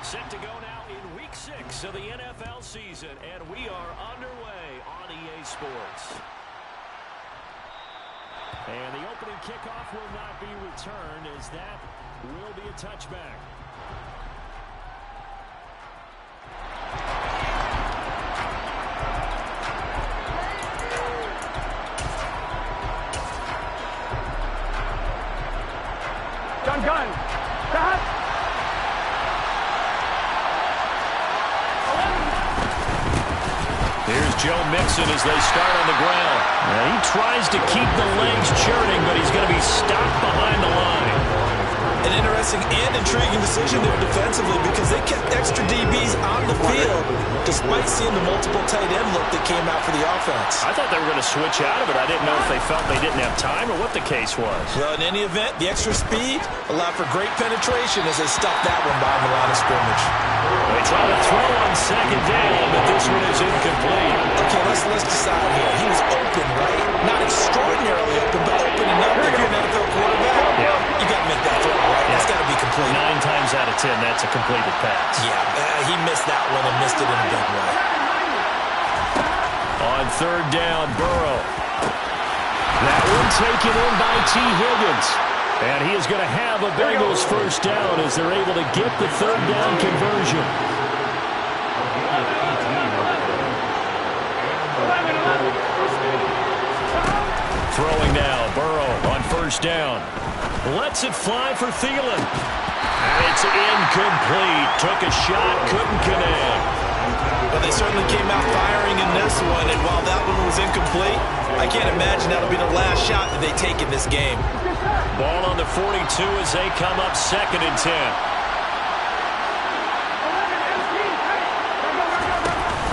Set to go now in Week 6 of the NFL season, and we are underway on EA Sports. And the opening kickoff will not be returned, as that will be a touchback. Gun. Stop. Here's Joe Mixon as they start on the ground. Now he tries to keep the legs churning, but he's going to be stopped behind the line. An interesting and intriguing decision there defensively, because they kept extra DBs on the field despite seeing the multiple tight end look that came out for the offense. I thought they were going to switch out of it. I didn't know if they felt they didn't have time or what the case was. Well, in any event, the extra speed allowed for great penetration as they stuffed that one behind the line of scrimmage. They try to throw on second down, but this one is incomplete. Okay, let's decide here. He was open, right? Not extraordinarily open, but open enough if you're an NFL quarterback. Yeah. You got to make that throw, right? Yeah. That's got to be complete. 9 times out of 10, that's a completed pass. Yeah, he missed that one and missed it in a big way. On third down, Burrow. That one taken in by T. Higgins. And he is going to have a Bengals first down as they're able to get the third down conversion. Throwing now, Burrow on first down. Lets it fly for Thielen. And it's incomplete. Took a shot, couldn't connect. Well, they certainly came out firing in this one, and while that one was incomplete, I can't imagine that'll be the last shot that they take in this game. Ball on the 42 as they come up 2nd and 10.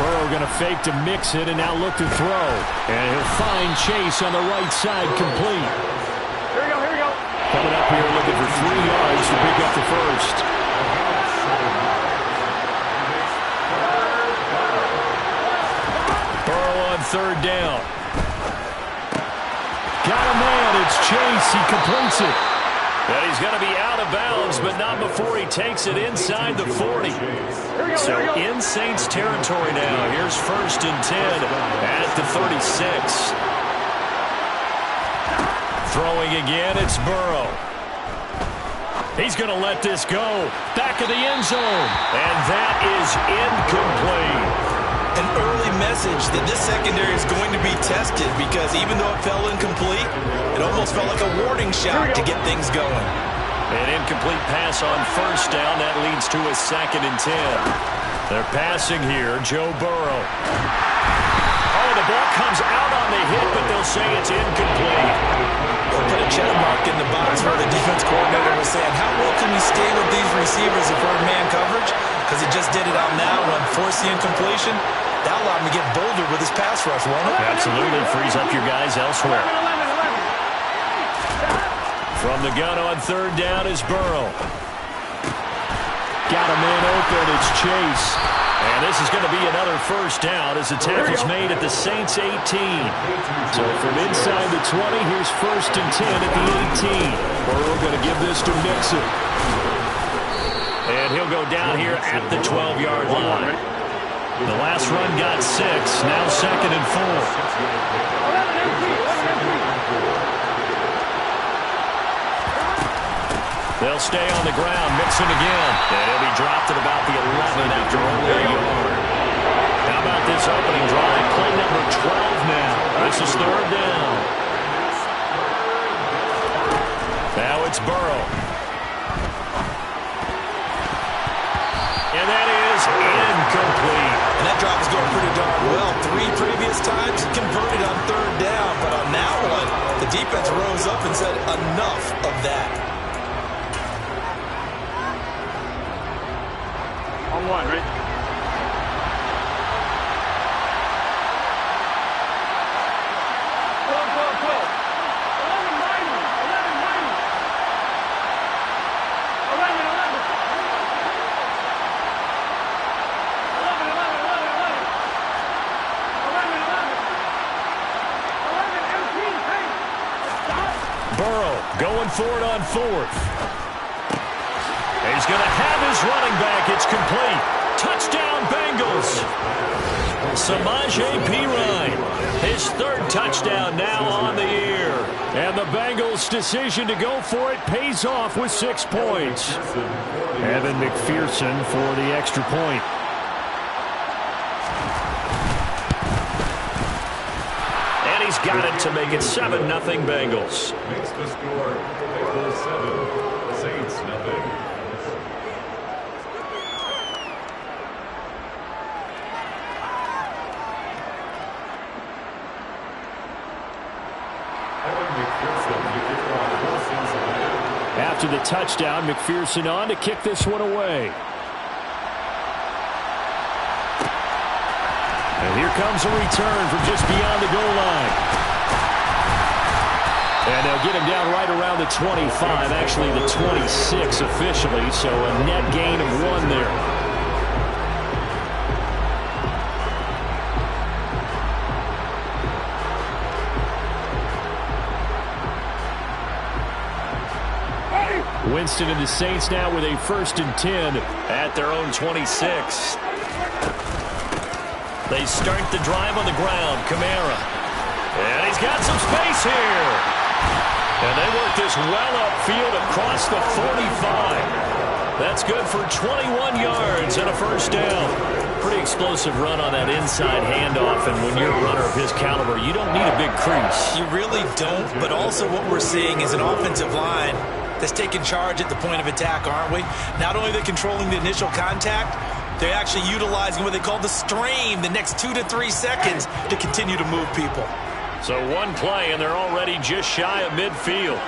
Burrow going to fake to mix it and now look to throw. And he'll find Chase on the right side complete. Here we go. Coming up here looking for 3 yards to pick up the first. Burrow on third down. Got a man, it's Chase, he completes it. And he's going to be out of bounds, but not before he takes it inside the 40. So in Saints territory now. Here's 1st and 10 at the 36. Throwing again, it's Burrow. He's going to let this go. Back of the end zone. And that is incomplete. An early message that this secondary is going to be tested, because even though it fell incomplete, it almost felt like a warning shot to get things going. An incomplete pass on first down. That leads to a 2nd and 10. They're passing here. Joe Burrow. Oh, the ball comes out on the hit, but they'll say it's incomplete. They'll put a check mark in the box where the defense coordinator was saying, how well can we stay with these receivers if we're in man coverage? Because he just did it on that one, forced the incompletion. That allowed him to get bolder with his pass rush, won't it? Absolutely. Frees up your guys elsewhere. 11. From the gun on third down is Burrow. Got a man open. It's Chase. And this is going to be another first down as the tackle's made at the Saints 18. So from inside the 20, here's 1st and 10 at the 18. Burrow going to give this to Mixon. And he'll go down here at the 12-yard line. The last run got 6. Now 2nd and 4. They'll stay on the ground. Mixon again. And he'll be dropped at about the 11 after only a yard. How about this opening drive? Play number 12 now. This is third down. Now it's Burrow. And that is incomplete. And that drop is going pretty darn well. 3 previous times converted on third down. But on that one, the defense rose up and said, enough of that. On 1, right? Burrow going for it on 4th. He's going to have his his running back. It's complete. Touchdown, Bengals. Samaje Perine, his third touchdown now on the year. And the Bengals' decision to go for it pays off with 6 points. Evan McPherson for the extra point. And he's got it to make it 7-0 Bengals. Makes the score Bengals 7, Saints 0. After the touchdown, McPherson on to kick this one away. And here comes a return from just beyond the goal line. And they'll get him down right around the 25, actually the 26 officially, so a net gain of 1 there. Winston and the Saints now with a 1st and 10 at their own 26. They start the drive on the ground. Kamara. And he's got some space here. And they work this well upfield across the 45. That's good for 21 yards and a 1st down. Pretty explosive run on that inside handoff, and when you're a runner of his caliber, you don't need a big crease. You really don't, but also what we're seeing is an offensive line that's taking charge at the point of attack, aren't we? Not only are they controlling the initial contact, they're actually utilizing what they call the strain, the next 2 to 3 seconds, to continue to move people. So 1 play, and they're already just shy of midfield.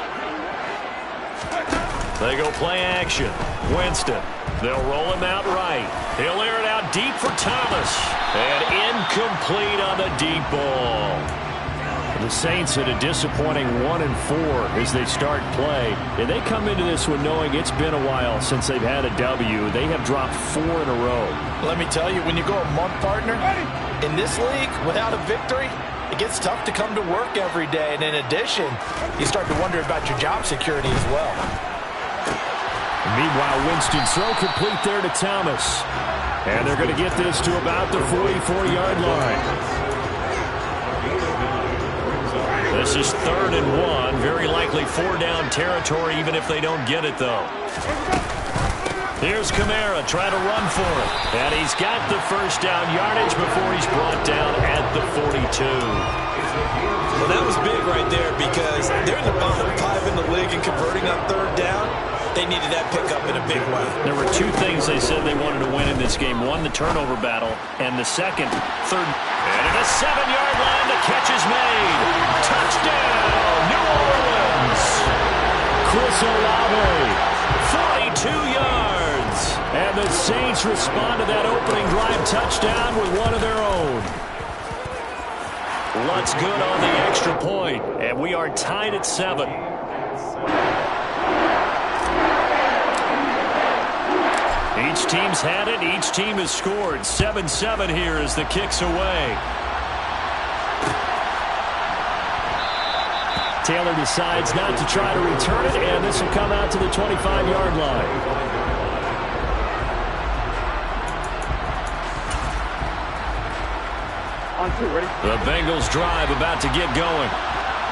They go play action. Winston. They'll roll him out right. He'll air it out deep for Thomas. And incomplete on the deep ball. The Saints at a disappointing 1-4 as they start play. And they come into this one knowing it's been a while since they've had a W. They have dropped 4 in a row. Let me tell you, when you go a month, partner, in this league, without a victory, it gets tough to come to work every day. And in addition, you start to wonder about your job security as well. Meanwhile, Winston's throw complete there to Thomas. And they're going to get this to about the 44-yard line. This is 3rd and 1. Very likely 4-down territory, even if they don't get it, though. Here's Kamara trying to run for it. And he's got the 1st down yardage before he's brought down at the 42. Well, that was big right there because they're in the bottom 5 in the league and converting on 3rd down. They needed that pickup in a big way. There were 2 things they said they wanted to win in this game. 1, the turnover battle, and the second, 3rd. And at a 7-yard line, the catch is made. Touchdown, New Orleans. Chris Olave, 42 yards. And the Saints respond to that opening drive touchdown with one of their own. Lutz good on the extra point, and we are tied at 7. Each team's had it. Each team has scored. 7-7 here as the kick's away. Taylor decides not to try to return it, and this will come out to the 25-yard line. On 2, ready? The Bengals drive about to get going.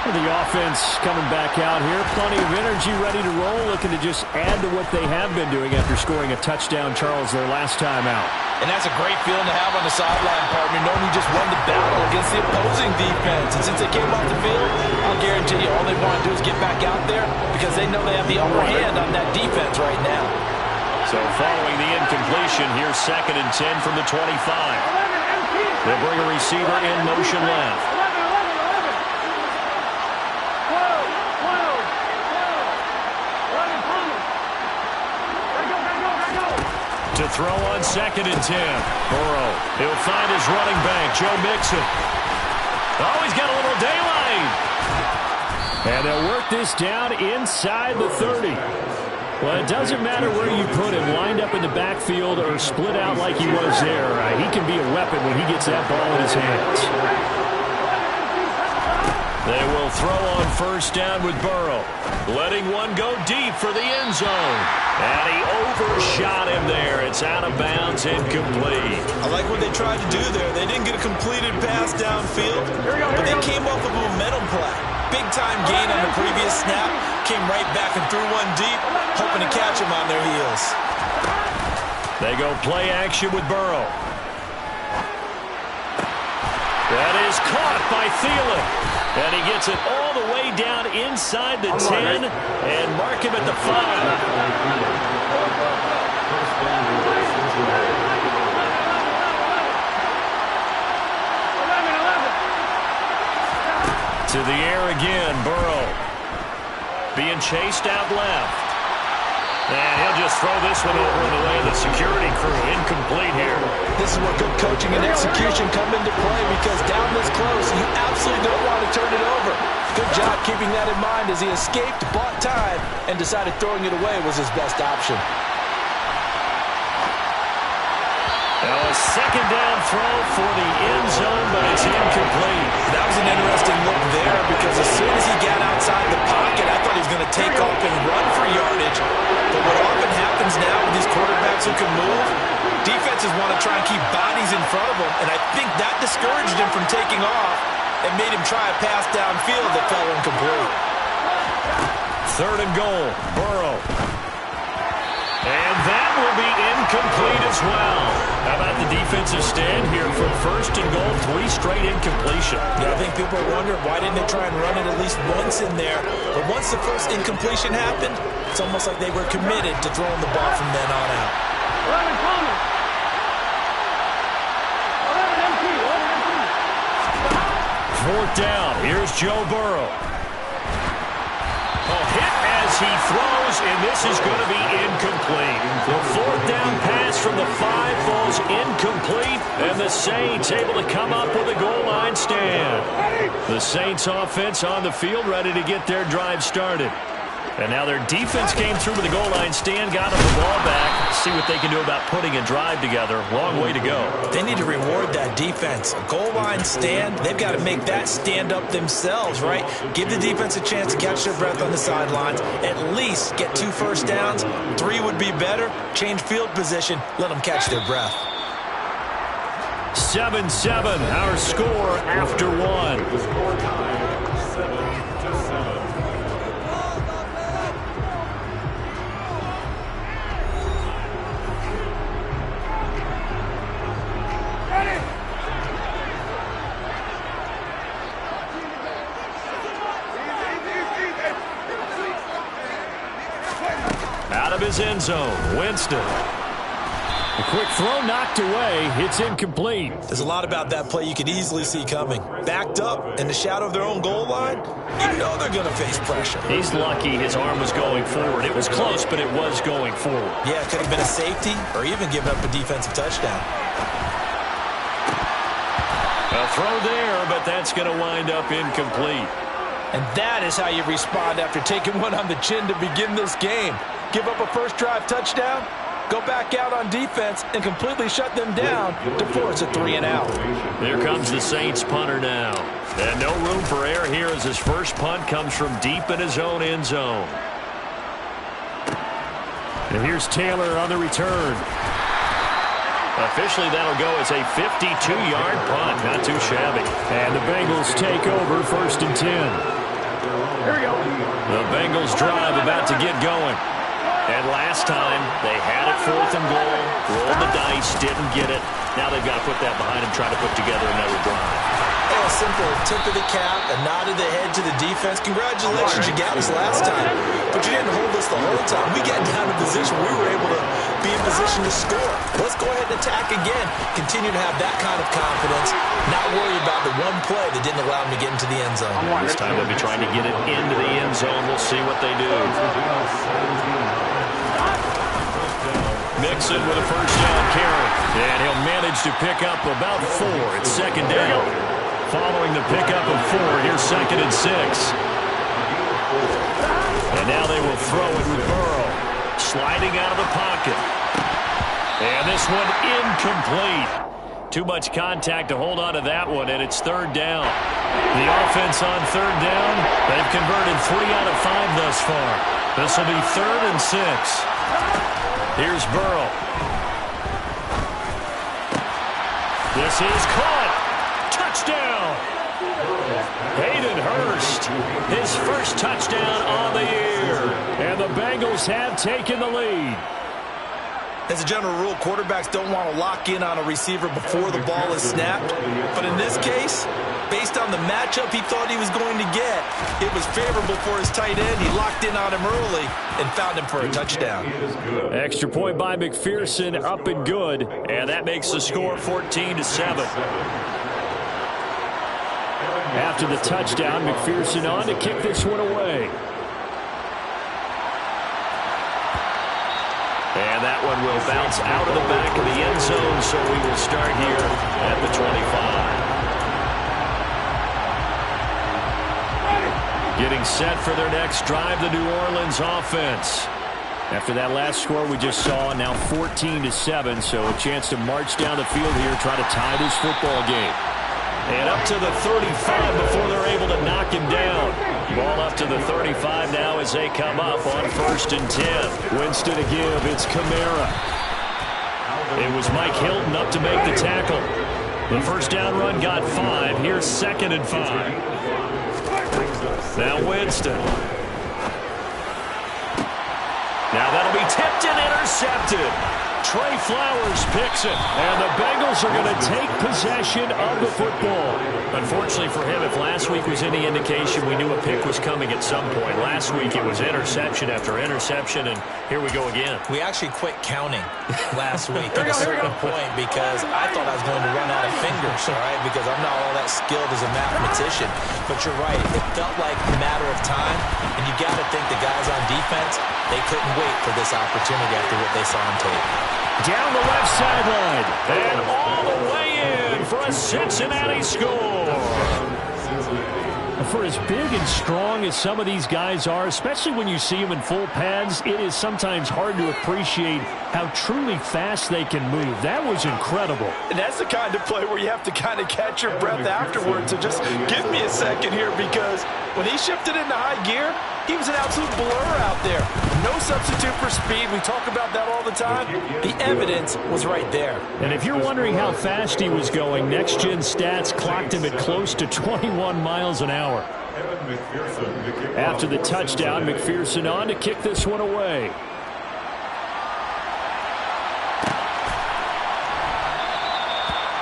The offense coming back out here. Plenty of energy, ready to roll, looking to just add to what they have been doing after scoring a touchdown, Charles, their last time out. And that's a great feeling to have on the sideline, partner, knowing you just won the battle against the opposing defense. And since they came off the field, I'll guarantee you all they want to do is get back out there because they know they have the upper hand on that defense right now. So following the incompletion, here's 2nd and 10 from the 25. They'll bring a receiver in motion left. To throw on 2nd and 10. Burrow. He'll find his running back, Joe Mixon. Oh, he's got a little daylight. And they'll work this down inside the 30. Well, it doesn't matter where you put him, lined up in the backfield or split out like he was there. He can be a weapon when he gets that ball in his hands. They will throw on first down with Burrow. Letting one go deep for the end zone. And he overshot him there. It's out of bounds, incomplete. I like what they tried to do there. They didn't get a completed pass downfield, but they came up with a momentum play. Big-time gain on the previous snap. Came right back and threw one deep, hoping to catch him on their heels. They go play action with Burrow. That is caught by Thielen. And he gets it all the way down inside the 10 and mark him at the 5. To the air again, Burrow. Being chased out left. And he'll just throw this one over in the way of the security crew. Incomplete here. This is where good coaching and execution come into play, because down this close, you absolutely don't want to turn it over. Good job keeping that in mind as he escaped, bought time, and decided throwing it away was his best option. Now a second down throw for the end zone, but it's incomplete. That was an interesting look there, because as soon as he got outside the pocket, I thought he was going to take off and run for yardage. But what often happens now with these quarterbacks who can move, defenses want to try and keep bodies in front of them, and I think that discouraged him from taking off and made him try a pass downfield that fell incomplete. Third and goal, Burrow. And that will be incomplete as well. How about the defensive stand here from first and goal, 3 straight incompletion. Yeah, I think people are wondering why didn't they try and run it at least once in there. But once the first incompletion happened, it's almost like they were committed to throwing the ball from then on out. 11 coming. 11 empty. 11 empty. Fourth down. Here's Joe Burrow. Hit as he throws, and this is going to be incomplete. The fourth down pass from the 5 falls incomplete, and the Saints able to come up with a goal line stand. The Saints offense on the field ready to get their drive started. And now their defense came through with the goal line stand, got them the ball back. See what they can do about putting a drive together. Long way to go. They need to reward that defense. A goal line stand, they've got to make that stand up themselves, right? Give the defense a chance to catch their breath on the sidelines. At least get 2 first downs. 3 would be better. Change field position. Let them catch their breath. 7-7, our score after 1. The score time, 7-7. Out of his end zone, Winston. A quick throw knocked away. It's incomplete. There's a lot about that play you could easily see coming. Backed up in the shadow of their own goal line, you know they're going to face pressure. He's lucky his arm was going forward. It was close, but it was going forward. Yeah, it could have been a safety or even given up a defensive touchdown. A throw there, but that's going to wind up incomplete. And that is how you respond after taking one on the chin to begin this game. Give up a first drive touchdown, go back out on defense and completely shut them down to force a 3-and-out. Here comes the Saints punter now. And no room for error here as his first punt comes from deep in his own end zone. And here's Taylor on the return. Officially, that'll go as a 52-yard punt. Not too shabby. And the Bengals take over first and 10. Here we go. The Bengals drive about to get going. And last time, they had it 4th and goal, rolled the dice, didn't get it. Now they've got to put that behind them, try to put together another drive. A simple tip of the cap, a nod of the head to the defense. Congratulations, you got us last time. But you didn't hold us the whole time. We got down to position. We were able to be in position to score. Let's go ahead and attack again. Continue to have that kind of confidence. Not worry about the one play that didn't allow them to get into the end zone. This time they'll be trying to get it into the end zone. We'll see what they do. Mixon with a first down carry. And he'll manage to pick up about 4. It's second down. Following the pickup of 4, here's 2nd and 6. And now they will throw it with Burrow. Sliding out of the pocket. And this one incomplete. Too much contact to hold on to that one, and it's third down. The offense on third down, they've converted 3 out of 5 thus far. This will be 3rd and 6. Here's Burrow. This is caught. Touchdown. Hayden Hurst, his first touchdown on the year. And the Bengals have taken the lead. As a general rule, quarterbacks don't want to lock in on a receiver before the ball is snapped. But in this case, based on the matchup he thought he was going to get, it was favorable for his tight end. He locked in on him early and found him for a touchdown. Extra point by McPherson, up and good. And that makes the score 14-7. After the touchdown, McPherson on to kick this one away. And that one will bounce out of the back of the end zone, so we will start here at the 25. Getting set for their next drive, the New Orleans offense. After that last score we just saw, now 14-7, so a chance to march down the field here, try to tie this football game. And up to the 35 before they're able to knock him down. Ball up to the 35 now as they come up on 1st and 10. Winston to give. It's Kamara. It was Mike Hilton up to make the tackle. The first down run got 5. Here's 2nd and 5. Now Winston. Now that'll be tipped and intercepted. Trey Flowers picks it, and the Bengals are going to take possession of the football. Unfortunately for him, if last week was any indication, we knew a pick was coming at some point. Last week it was interception after interception, and here we go again. We actually quit counting last week at a certain point because I thought I was going to run out of fingers, all right, because I'm not all that skilled as a mathematician. But you're right, it felt like a matter of time, and you got to think the guys on defense, they couldn't wait for this opportunity after what they saw on tape. Down the left sideline, and all the way in for a Cincinnati score. For as big and strong as some of these guys are, especially when you see them in full pads, it is sometimes hard to appreciate how truly fast they can move. That was incredible. And that's the kind of play where you have to kind of catch your breath afterwards. So just give me a second here, because when he shifted into high gear, he was an absolute blur out there. No substitute for speed. We talk about that all the time. The evidence was right there. And if you're wondering how fast he was going, Next Gen Stats clocked him at close to 21 miles an hour. After the touchdown, McPherson on to kick this one away.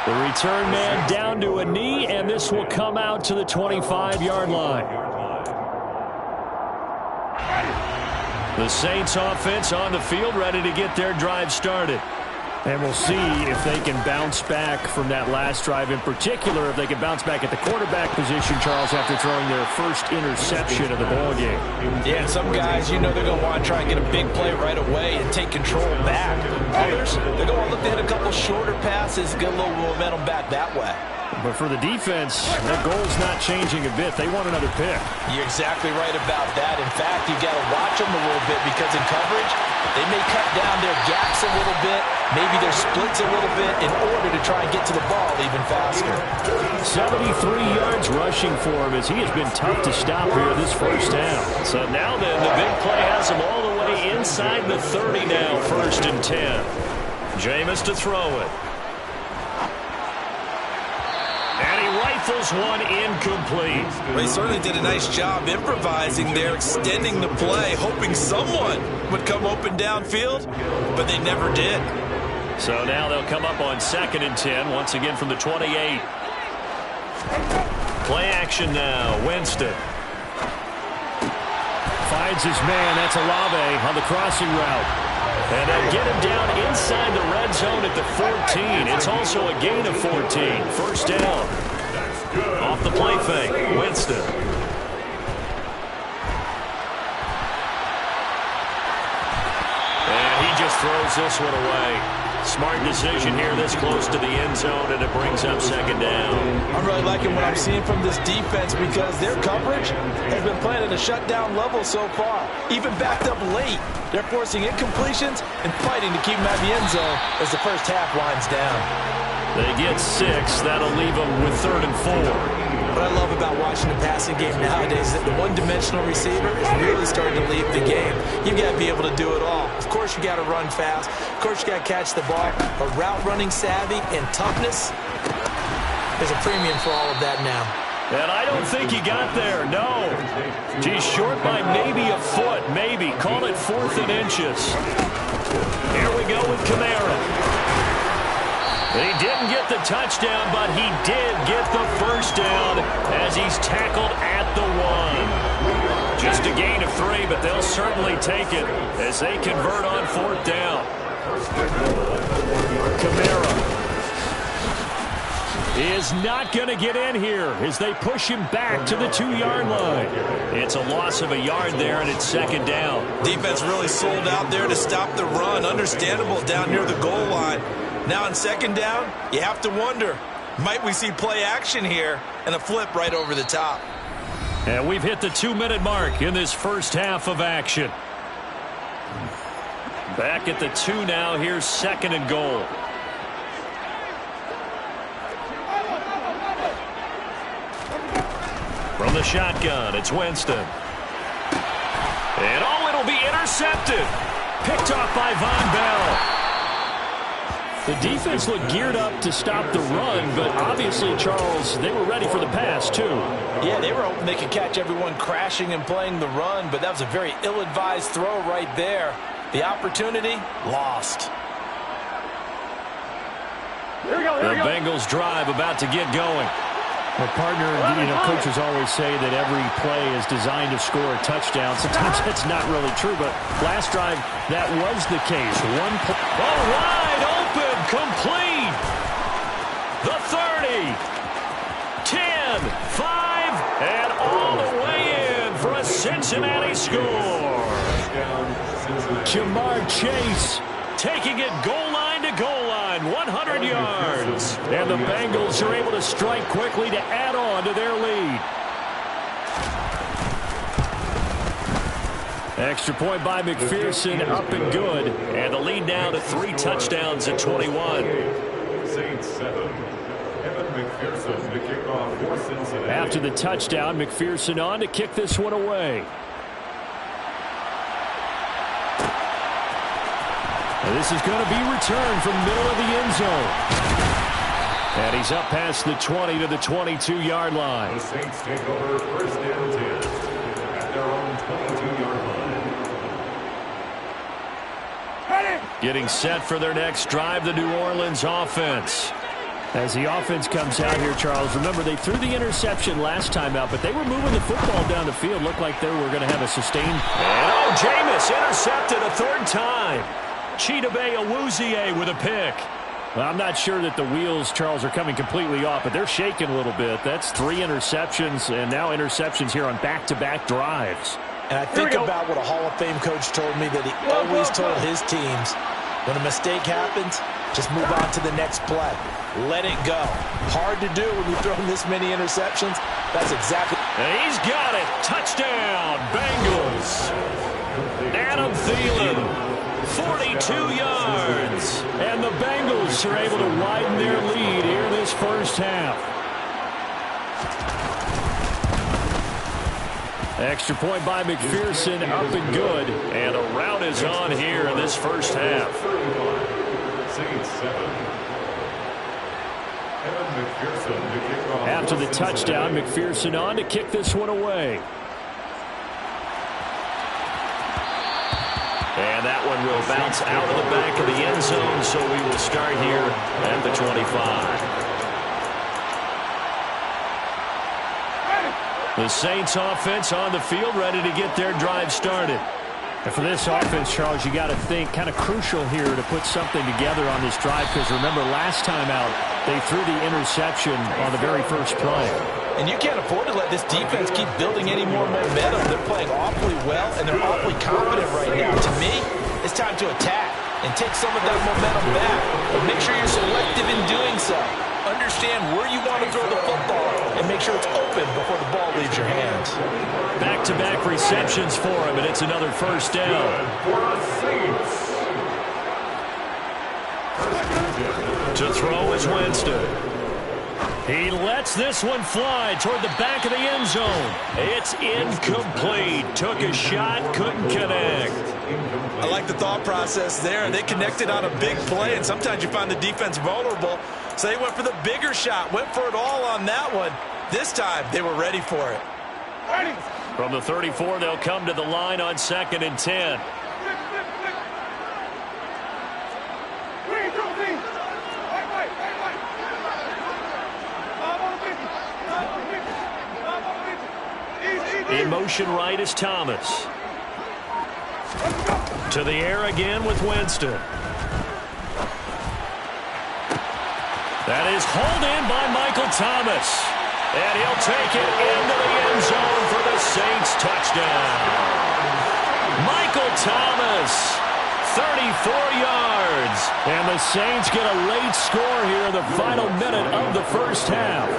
The return man down to a knee, and this will come out to the 25-yard line. The Saints offense on the field, ready to get their drive started. And we'll see if they can bounce back from that last drive, in particular if they can bounce back at the quarterback position, Charles, after throwing their first interception of the ballgame. Yeah, some guys, you know they're going to want to try and get a big play right away and take control back. Others, they're going to look to hit a couple shorter passes, get a little momentum back that way. But for the defense, that goal's not changing a bit. They want another pick. You're exactly right about that. In fact, you've got to watch them a little bit, because in coverage, they may cut down their gaps a little bit, maybe their splits a little bit, in order to try and get to the ball even faster. 73 yards rushing for him, as he has been tough to stop here this first down. So now then, the big play has him all the way inside the 30 now, 1st and 10. Jameis to throw it. And he rifles one incomplete. Well, he certainly did a nice job improvising there, extending the play, hoping someone would come open downfield, but they never did. So now they'll come up on 2nd and 10, once again from the 28. Play action now, Winston. Finds his man, that's Olave on the crossing route. And they'll get him down inside the red zone at the 14. It's also a gain of 14. First down. Off the play fake, Winston. And he just throws this one away. Smart decision here this close to the end zone, and it brings up 2nd down. I'm really liking what I'm seeing from this defense, because their coverage has been playing at a shutdown level so far. Even backed up late, they're forcing incompletions and fighting to keep them at the end zone as the first half winds down. They get 6. That'll leave them with 3rd and 4. What I love about watching the passing game nowadays is that the one-dimensional receiver is really starting to lead the game. You've got to be able to do it all. Of course, you got to run fast. Of course, you got to catch the ball. But route running savvy and toughness, there's a premium for all of that now. And I don't think he got there, no. He's short by maybe a foot, maybe. Call it 4th and inches. Here we go with Kamara. He didn't get the touchdown, but he did get the first down as he's tackled at the 1. Just a gain of 3, but they'll certainly take it as they convert on 4th down. Kamara is not going to get in here as they push him back to the 2-yard line. It's a loss of a yard there, and it's 2nd down. Defense really sold out there to stop the run. Understandable down near the goal line. Now in 2nd down, you have to wonder, might we see play action here and a flip right over the top? And we've hit the 2-minute mark in this first half of action. Back at the 2 now. Here's 2nd and goal. From the shotgun, it's Winston. And oh, it'll be intercepted. Picked off by Von Bell. The defense looked geared up to stop the run, but obviously, Charles, they were ready for the pass, too. Yeah, they were hoping they could catch everyone crashing and playing the run, but that was a very ill-advised throw right there. The opportunity, lost. Here we go, The Bengals drive about to get going. Well, partner, coaches always say that every play is designed to score a touchdown. Sometimes that's not really true, but last drive, that was the case. Wide open, complete. The 30, 10, 5, and all the way in for a Cincinnati score. Jamar Chase taking it goal line to goal line, 100 yards. And the Bengals are able to strike quickly to add on to their lead. Extra point by McPherson, up and good. And the lead now to 3 touchdowns at 21. Saints 7. Evan McPherson to kick off for Cincinnati. After the touchdown, McPherson on to kick this one away. And this is going to be returned from the middle of the end zone. And he's up past the 20 to the 22-yard line. The Saints take over 1st and 10 at their own 22-yard line. Getting set for their next drive, the New Orleans offense. As the offense comes out here, Charles, remember they threw the interception last time out, but they were moving the football down the field. Looked like they were going to have a sustained. And Jameis intercepted a 3rd time. Chidobe Awuzie with a pick. Well, I'm not sure that the wheels, Charles, are coming completely off, but they're shaking a little bit. That's 3 interceptions, and now interceptions here on back-to-back drives. And I think about what a Hall of Fame coach told me that he always told his teams, when a mistake happens, just move on to the next play. Let it go. Hard to do when you've thrown this many interceptions. That's exactly. And he's got it. Touchdown, Bengals. Adam Thielen, 42 yards. And the Bengals are able to widen their lead here this first half. Extra point by McPherson, up and good. And a rout is on here in this first half. Saints 7. Evan McPherson to kick off. After the touchdown, McPherson on to kick this one away. And that one will bounce out of the back of the end zone, so we will start here at the 25. The Saints offense on the field, ready to get their drive started. And for this offense, Charles, you got to think kind of crucial here to put something together on this drive, because remember last time out, they threw the interception on the very first play. And you can't afford to let this defense keep building any more momentum. They're playing awfully well, and they're awfully confident right now. To me, it's time to attack and take some of that momentum back. But make sure you're selective in doing so. Understand where you want to throw the football and make sure it's open before the ball leaves your hands. Back-to-back receptions for him, and it's another first down. For the Saints. 1st and 10. To throw is Winston. He lets this one fly toward the back of the end zone. It's incomplete. Took a shot, couldn't connect. I like the thought process there. They connected on a big play, and sometimes you find the defense vulnerable. So they went for the bigger shot, went for it all on that one. This time, they were ready for it. From the 34, they'll come to the line on 2nd and 10. In motion right is Thomas. To the air again with Winston. That is hauled in by Michael Thomas. And he'll take it into the end zone for the Saints touchdown. Michael Thomas, 34 yards. And the Saints get a late score here in the final minute of the first half.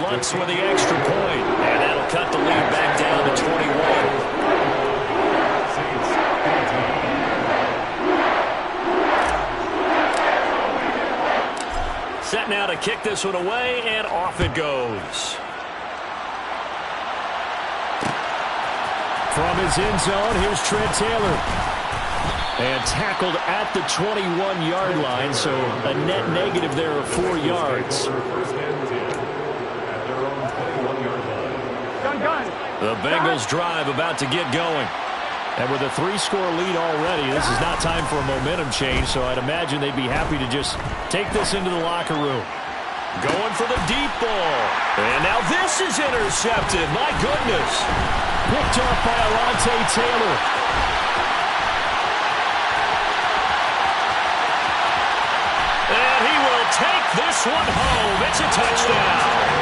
Lutz with the extra point, and that'll cut the lead back down to 21. Set now to kick this one away, and off it goes. From his end zone, here's Trent Taylor. And tackled at the 21-yard line, so a net negative there of 4 yards. The Bengals drive about to get going. And with a 3-score lead already, this is not time for a momentum change, so I'd imagine they'd be happy to just take this into the locker room. Going for the deep ball. And now this is intercepted. My goodness. Picked off by Alontae Taylor. And he will take this one home. It's a touchdown.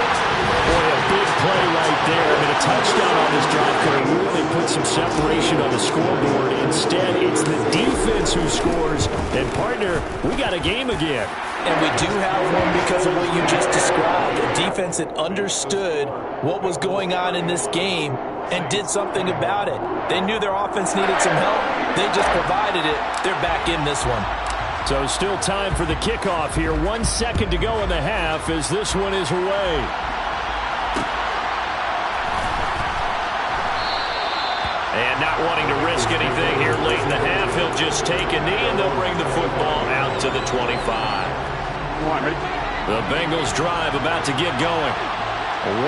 Boy, a big play right there. I mean, a touchdown on this drive could have really put some separation on the scoreboard. Instead, it's the defense who scores. And, partner, we got a game again. And we do have one because of what you just described. A defense that understood what was going on in this game and did something about it. They knew their offense needed some help. They just provided it. They're back in this one. So still time for the kickoff here. 1 second to go in the half as this one is away. And not wanting to risk anything here late in the half, he'll just take a knee and they'll bring the football out to the 25. The Bengals drive about to get going.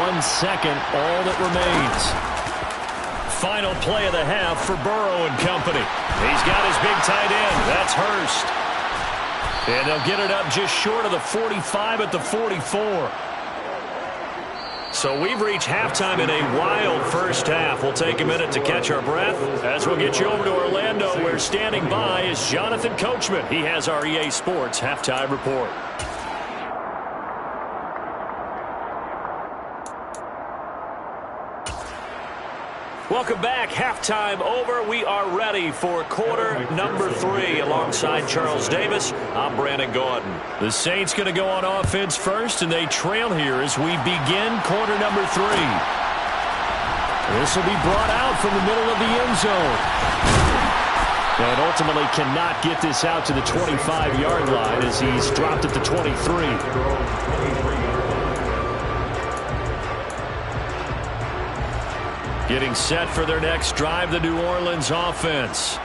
1 second, all that remains. Final play of the half for Burrow and company. He's got his big tight end. That's Hurst. And they'll get it up just short of the 45 at the 44. So we've reached halftime in a wild first half. We'll take a minute to catch our breath as we'll get you over to Orlando, where standing by is Jonathan Coachman. He has our EA Sports halftime report. Welcome back. Halftime over. We are ready for quarter number 3. Alongside Charles Davis, I'm Brandon Gaudin. The Saints going to go on offense first, and they trail here as we begin quarter number 3. This will be brought out from the middle of the end zone. And ultimately cannot get this out to the 25-yard line as he's dropped at the 23. Getting set for their next drive, the New Orleans offense.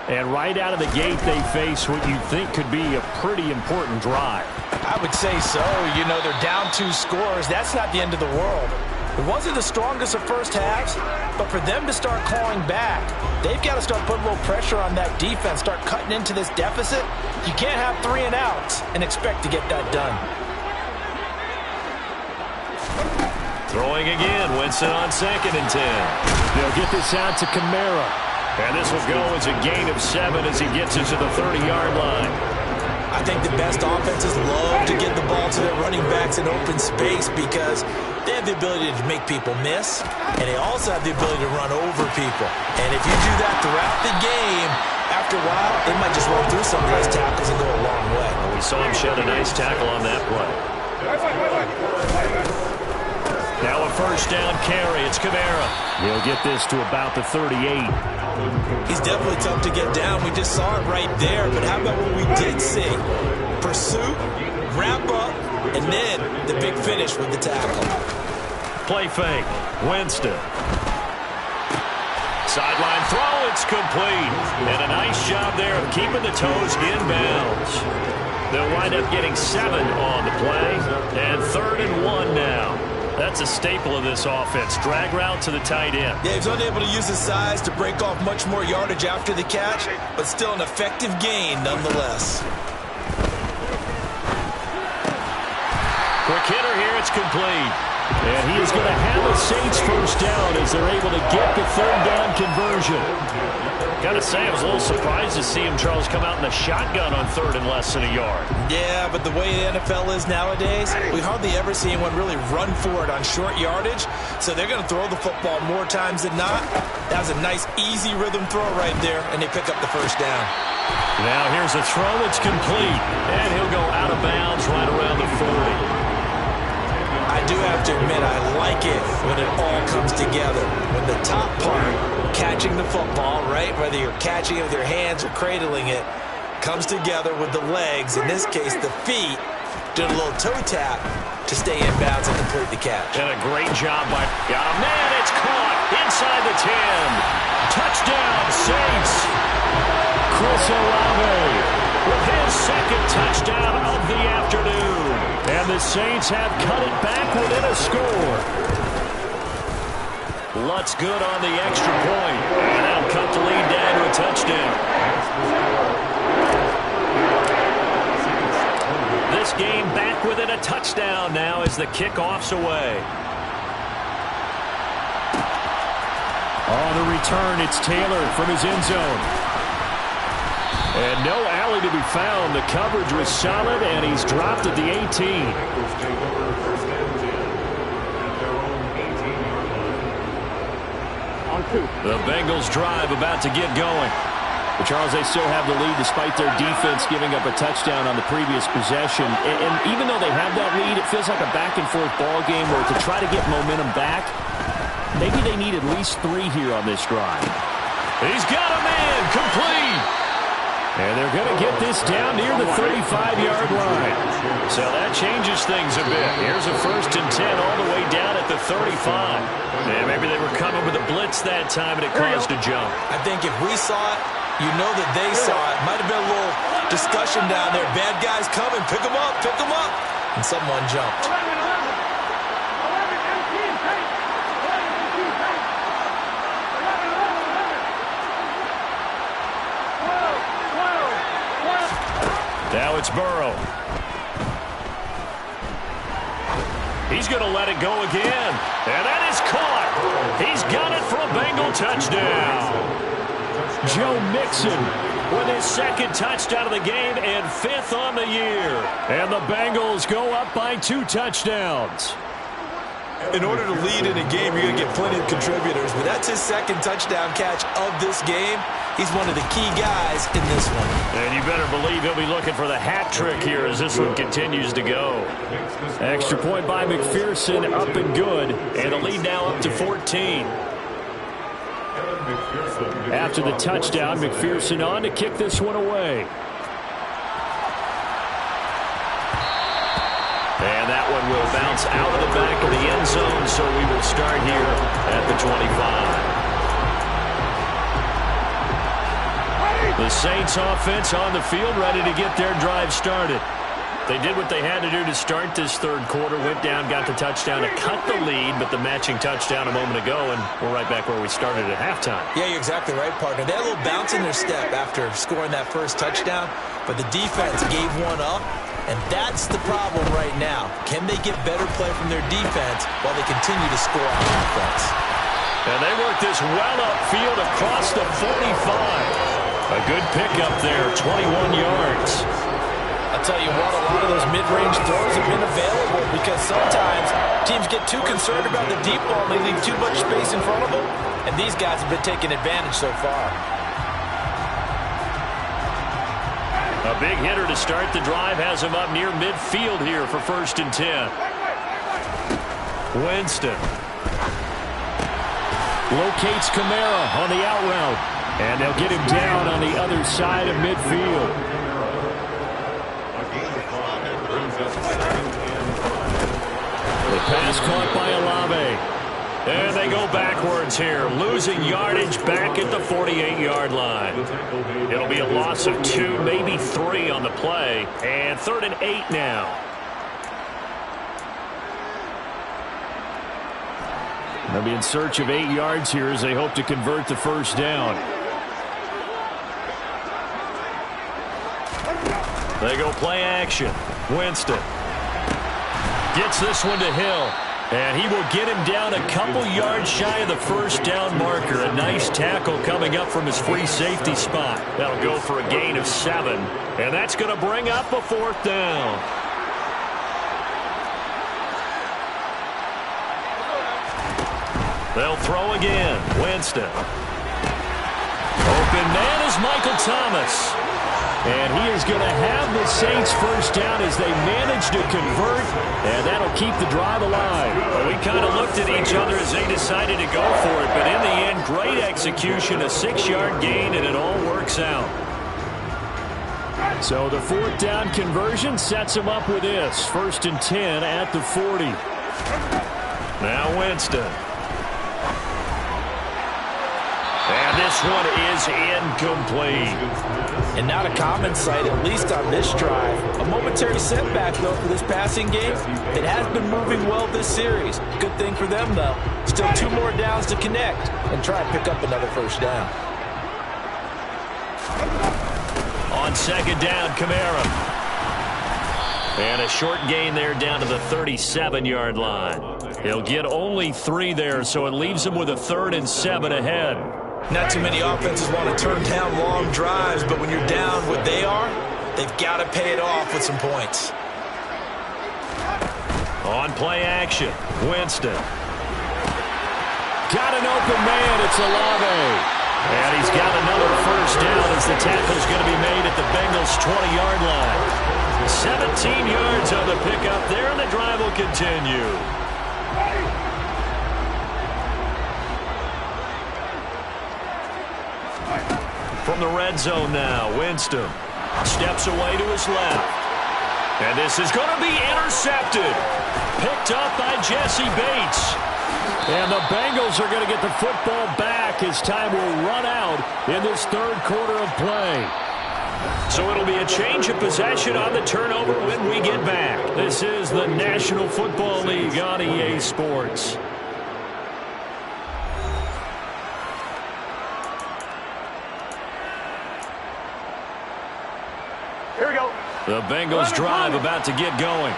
And right out of the gate, they face what you think could be a pretty important drive. I would say so. You know, they're down 2 scores. That's not the end of the world. It wasn't the strongest of first halves, but for them to start clawing back, they've got to start putting a little pressure on that defense, start cutting into this deficit. You can't have 3 and outs and expect to get that done. Throwing again, Winston on 2nd and 10. They'll get this out to Kamara. And this will go as a gain of 7 as he gets it to the 30-yard line. I think the best offenses love to get the ball to their running backs in open space because they have the ability to make people miss, and they also have the ability to run over people. And if you do that throughout the game, after a while, they might just run through some of those tackles and go a long way. Well, we saw him shed a nice tackle on that play. Now a first down carry. It's Kamara. He'll get this to about the 38. He's definitely tough to get down. We just saw it right there. But how about what we did see? Pursuit, wrap up, and then the big finish with the tackle. Play fake. Winston. Sideline throw. It's complete. And a nice job there of keeping the toes inbounds. They'll wind up getting 7 on the play. And 3rd and 1 now. That's a staple of this offense. Drag route to the tight end. Yeah, he's unable to use his size to break off much more yardage after the catch, but still an effective gain nonetheless. Quick hitter here. It's complete. And he is going to have a Saints first down as they're able to get the 3rd down conversion. Got to say, I was a little surprised to see him, Charles, come out in a shotgun on 3rd and less than a yard. Yeah, but the way the NFL is nowadays, we hardly ever see anyone really run for it on short yardage. So they're going to throw the football more times than not. That was a nice, easy rhythm throw right there, and they pick up the first down. Now here's a throw. It's complete. And he'll go out of bounds right around the 40. I do have to admit, I like it when it all comes together. When the top part, catching the football, right, whether you're catching it with your hands or cradling it, comes together with the legs, in this case the feet, did a little toe tap to stay in bounds and complete the catch. And a great job by... Got him. Man, it's caught inside the 10. Touchdown, Saints. Chris Olave with his 2nd touchdown of the afternoon. And the Saints have cut it back within a score. Lutz good on the extra point. And that'll cut the lead down to a touchdown. This game back within a touchdown now as the kickoff's away. On the return, it's Taylor from his end zone. And no alley to be found. The coverage was solid, and he's dropped at the 18. The Bengals drive about to get going. But Charles, they still have the lead despite their defense giving up a touchdown on the previous possession. And even though they have that lead, it feels like a back-and-forth ball game where to try to get momentum back, maybe they need at least 3 here on this drive. He's got a man complete. And they're going to get this down near the 35-yard line. So that changes things a bit. Here's a 1st and 10 all the way down at the 35. Yeah, maybe they were coming with a blitz that time and it caused a jump. I think if we saw it, you know that they saw it. Might have been a little discussion down there. Bad guys coming. Pick them up. Pick them up. And someone jumped. Now it's Burrow. He's going to let it go again. And that is caught. He's got it for a Bengal touchdown. Joe Mixon with his 2nd touchdown of the game and 5th on the year. And the Bengals go up by 2 touchdowns. In order to lead in a game, you're going to get plenty of contributors, but that's his 2nd touchdown catch of this game. He's one of the key guys in this one. And you better believe he'll be looking for the hat trick here as this one continues to go. Extra point by McPherson, up and good. And the lead now up to 14. After the touchdown, McPherson on to kick this one away. And that one will bounce out of the back of the end zone, so we will start here at the 25. The Saints offense on the field, ready to get their drive started. They did what they had to do to start this 3rd quarter, went down, got the touchdown to cut the lead, but the matching touchdown a moment ago, and we're right back where we started at halftime. Yeah, you're exactly right, partner. They had a little bounce in their step after scoring that first touchdown, but the defense gave one up, and that's the problem right now. Can they get better play from their defense while they continue to score on offense? And they work this well upfield across the 45. A good pickup there, 21 yards. I'll tell you what, a lot of those mid-range throws have been available because sometimes teams get too concerned about the deep ball and they leave too much space in front of them, and these guys have been taking advantage so far. A big hitter to start the drive has him up near midfield here for 1st and 10. Winston. Locates Kamara on the out route. And they'll get him down on the other side of midfield. The pass caught by Olave. And they go backwards here, losing yardage back at the 48-yard line. It'll be a loss of 2, maybe 3 on the play. And 3rd and 8 now. They'll be in search of 8 yards here as they hope to convert the first down. They go play action. Winston gets this one to Hill. And he will get him down a couple yards shy of the first down marker. A nice tackle coming up from his free safety spot. That'll go for a gain of 7. And that's going to bring up a 4th down. They'll throw again. Winston. Open man is Michael Thomas. And he is going to have the Saints first down as they manage to convert, and that'll keep the drive alive. Well, we kind of looked at each other as they decided to go for it, but in the end, great execution, a 6-yard gain, and it all works out. So the 4th down conversion sets them up with this. 1st and 10 at the 40. Now Winston. And this one is incomplete. And not a common sight, at least on this drive. A momentary setback, though, for this passing game. It has been moving well this series. Good thing for them, though. Still 2 more downs to connect and try and pick up another first down. On 2nd down, Kamara. And a short gain there down to the 37-yard line. He'll get only 3 there, so it leaves him with a 3rd and 7 ahead. Not too many offenses want to turn down long drives, but when you're down what they are, they've got to pay it off with some points. On play action, Winston. Got an open man, it's Olave. And he's got another first down as the tackle's going to be made at the Bengals' 20-yard line. 17 yards on the pickup there, and the drive will continue. From the red zone now, Winston steps away to his left. And this is going to be intercepted. Picked up by Jesse Bates. And the Bengals are going to get the football back as time will run out in this 3rd quarter of play. So it'll be a change of possession on the turnover when we get back. This is the National Football League on EA Sports. Here we go. The Bengals drive about to get going.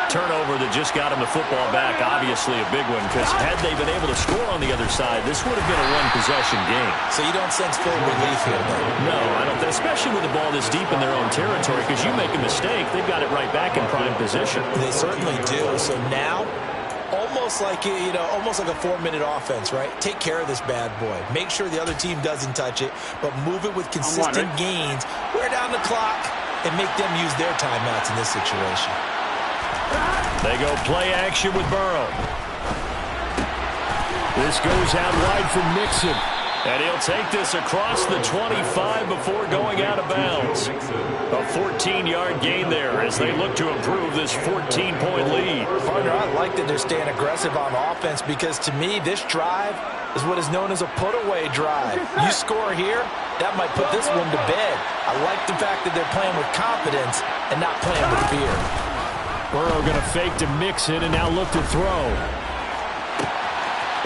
Turnover that just got him the football back, obviously a big one, because had they been able to score on the other side, this would have been a one-possession game. So you don't sense full relief here, though? No, I don't, especially with the ball this deep in their own territory, because you make a mistake, they've got it right back in prime position. They certainly do. So now, almost like almost like a 4-minute offense, right? Take care of this bad boy. Make sure the other team doesn't touch it, but move it with consistent gains. Wear down the clock and make them use their timeouts in this situation. They go play action with Burrow. This goes out wide from Mixon. And he'll take this across the 25 before going out of bounds. A 14-yard gain there as they look to improve this 14-point lead. Partner, I like that they're staying aggressive on offense because, to me, this drive is what is known as a put-away drive. You score here, that might put this one to bed. I like the fact that they're playing with confidence and not playing with fear. Burrow going to fake to Mixon and now look to throw.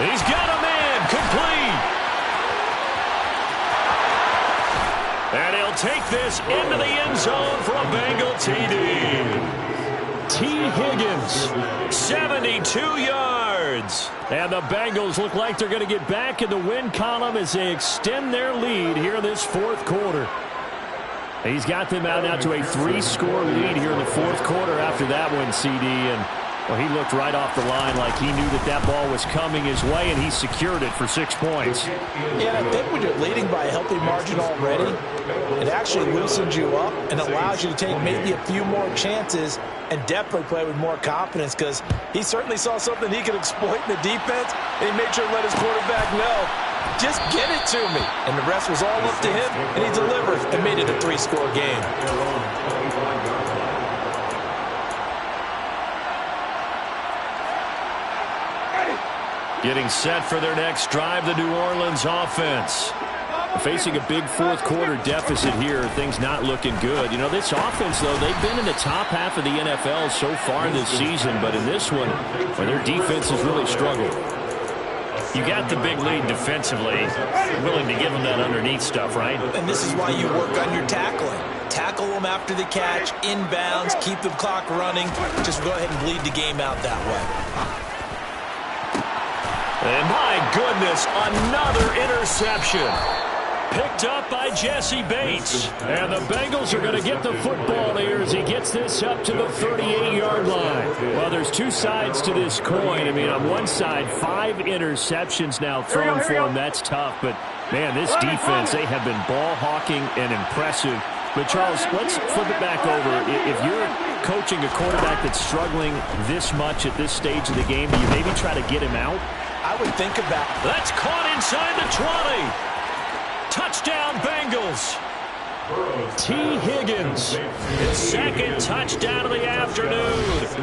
He's got a man, complete. And he'll take this into the end zone for a Bengal TD. T. Higgins. 72 yards. And the Bengals look like they're going to get back in the win column as they extend their lead here in this 4th quarter. He's got them out now to a 3-score lead here in the 4th quarter after that one, CD. And Well, he looked right off the line like he knew that that ball was coming his way, and he secured it for 6 points. Yeah, and I think when you're leading by a healthy margin already, it actually loosens you up and allows you to take maybe a few more chances and definitely play with more confidence, because he certainly saw something he could exploit in the defense, and he made sure to let his quarterback know, just get it to me. And the rest was all up to him, and he delivered and made it a 3-score game. Getting set for their next drive, the New Orleans offense. Facing a big fourth-quarter deficit here, things not looking good. You know, this offense, though, they've been in the top half of the NFL so far this season, but in this one, where their defense has really struggled. You got the big lead defensively. Willing to give them that underneath stuff, right? And this is why you work on your tackling. Tackle them after the catch, inbounds, keep the clock running. Just go ahead and bleed the game out that way. And my goodness, another interception. Picked up by Jesse Bates. And the Bengals are going to get the football here as he gets this up to the 38-yard line. Well, there's two sides to this coin. I mean, on one side, 5 interceptions now thrown for him. That's tough. But, man, this defense, they have been ball hawking and impressive. But, Charles, let's flip it back over. If you're coaching a quarterback that's struggling this much at this stage of the game, do you maybe try to get him out? I would think about it. That's caught inside the 20. Touchdown, Bengals. T. Higgins, his second touchdown of the afternoon.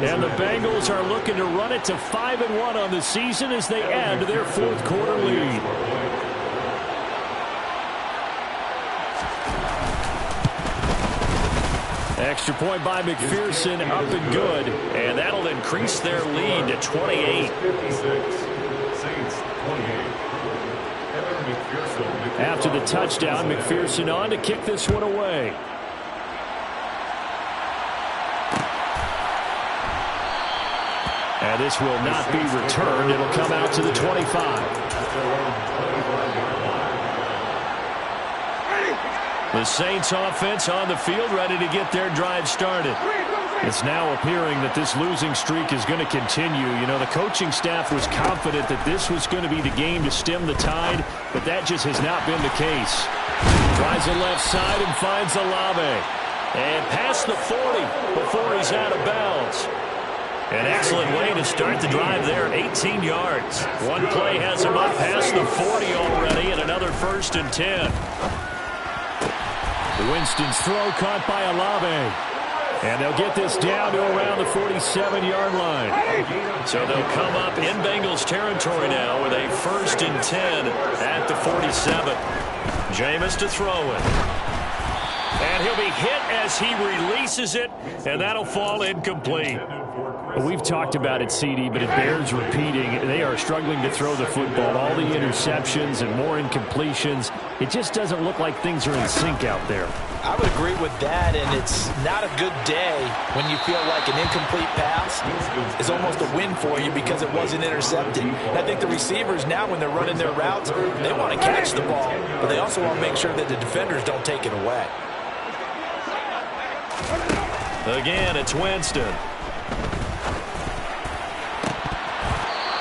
And the Bengals are looking to run it to 5-1 on the season as they add to their fourth-quarter lead. Extra point by McPherson, up and good. And that'll increase their lead to 28. After the touchdown, McPherson on to kick this one away. And this will not be returned. It'll come out to the 25. The Saints offense on the field, ready to get their drive started. It's now appearing that this losing streak is going to continue. You know, the coaching staff was confident that this was going to be the game to stem the tide, but that just has not been the case. Drives the left side and finds Olave. And past the 40 before he's out of bounds. An excellent way to start the drive there, 18 yards. One play has him up past the 40 already, and another 1st and 10. Winston's throw caught by Olave. And they'll get this down to around the 47-yard line. So they'll come up in Bengals territory now with a 1st and 10 at the 47. Jameis to throw it. And he'll be hit as he releases it, and that'll fall incomplete. We've talked about it, CD, but it bears repeating. They are struggling to throw the football. All the interceptions and more incompletions. It just doesn't look like things are in sync out there. I would agree with that, and it's not a good day when you feel like an incomplete pass is almost a win for you because it wasn't intercepted. And I think the receivers now, when they're running their routes, they want to catch the ball, but they also want to make sure that the defenders don't take it away. Again, it's Winston.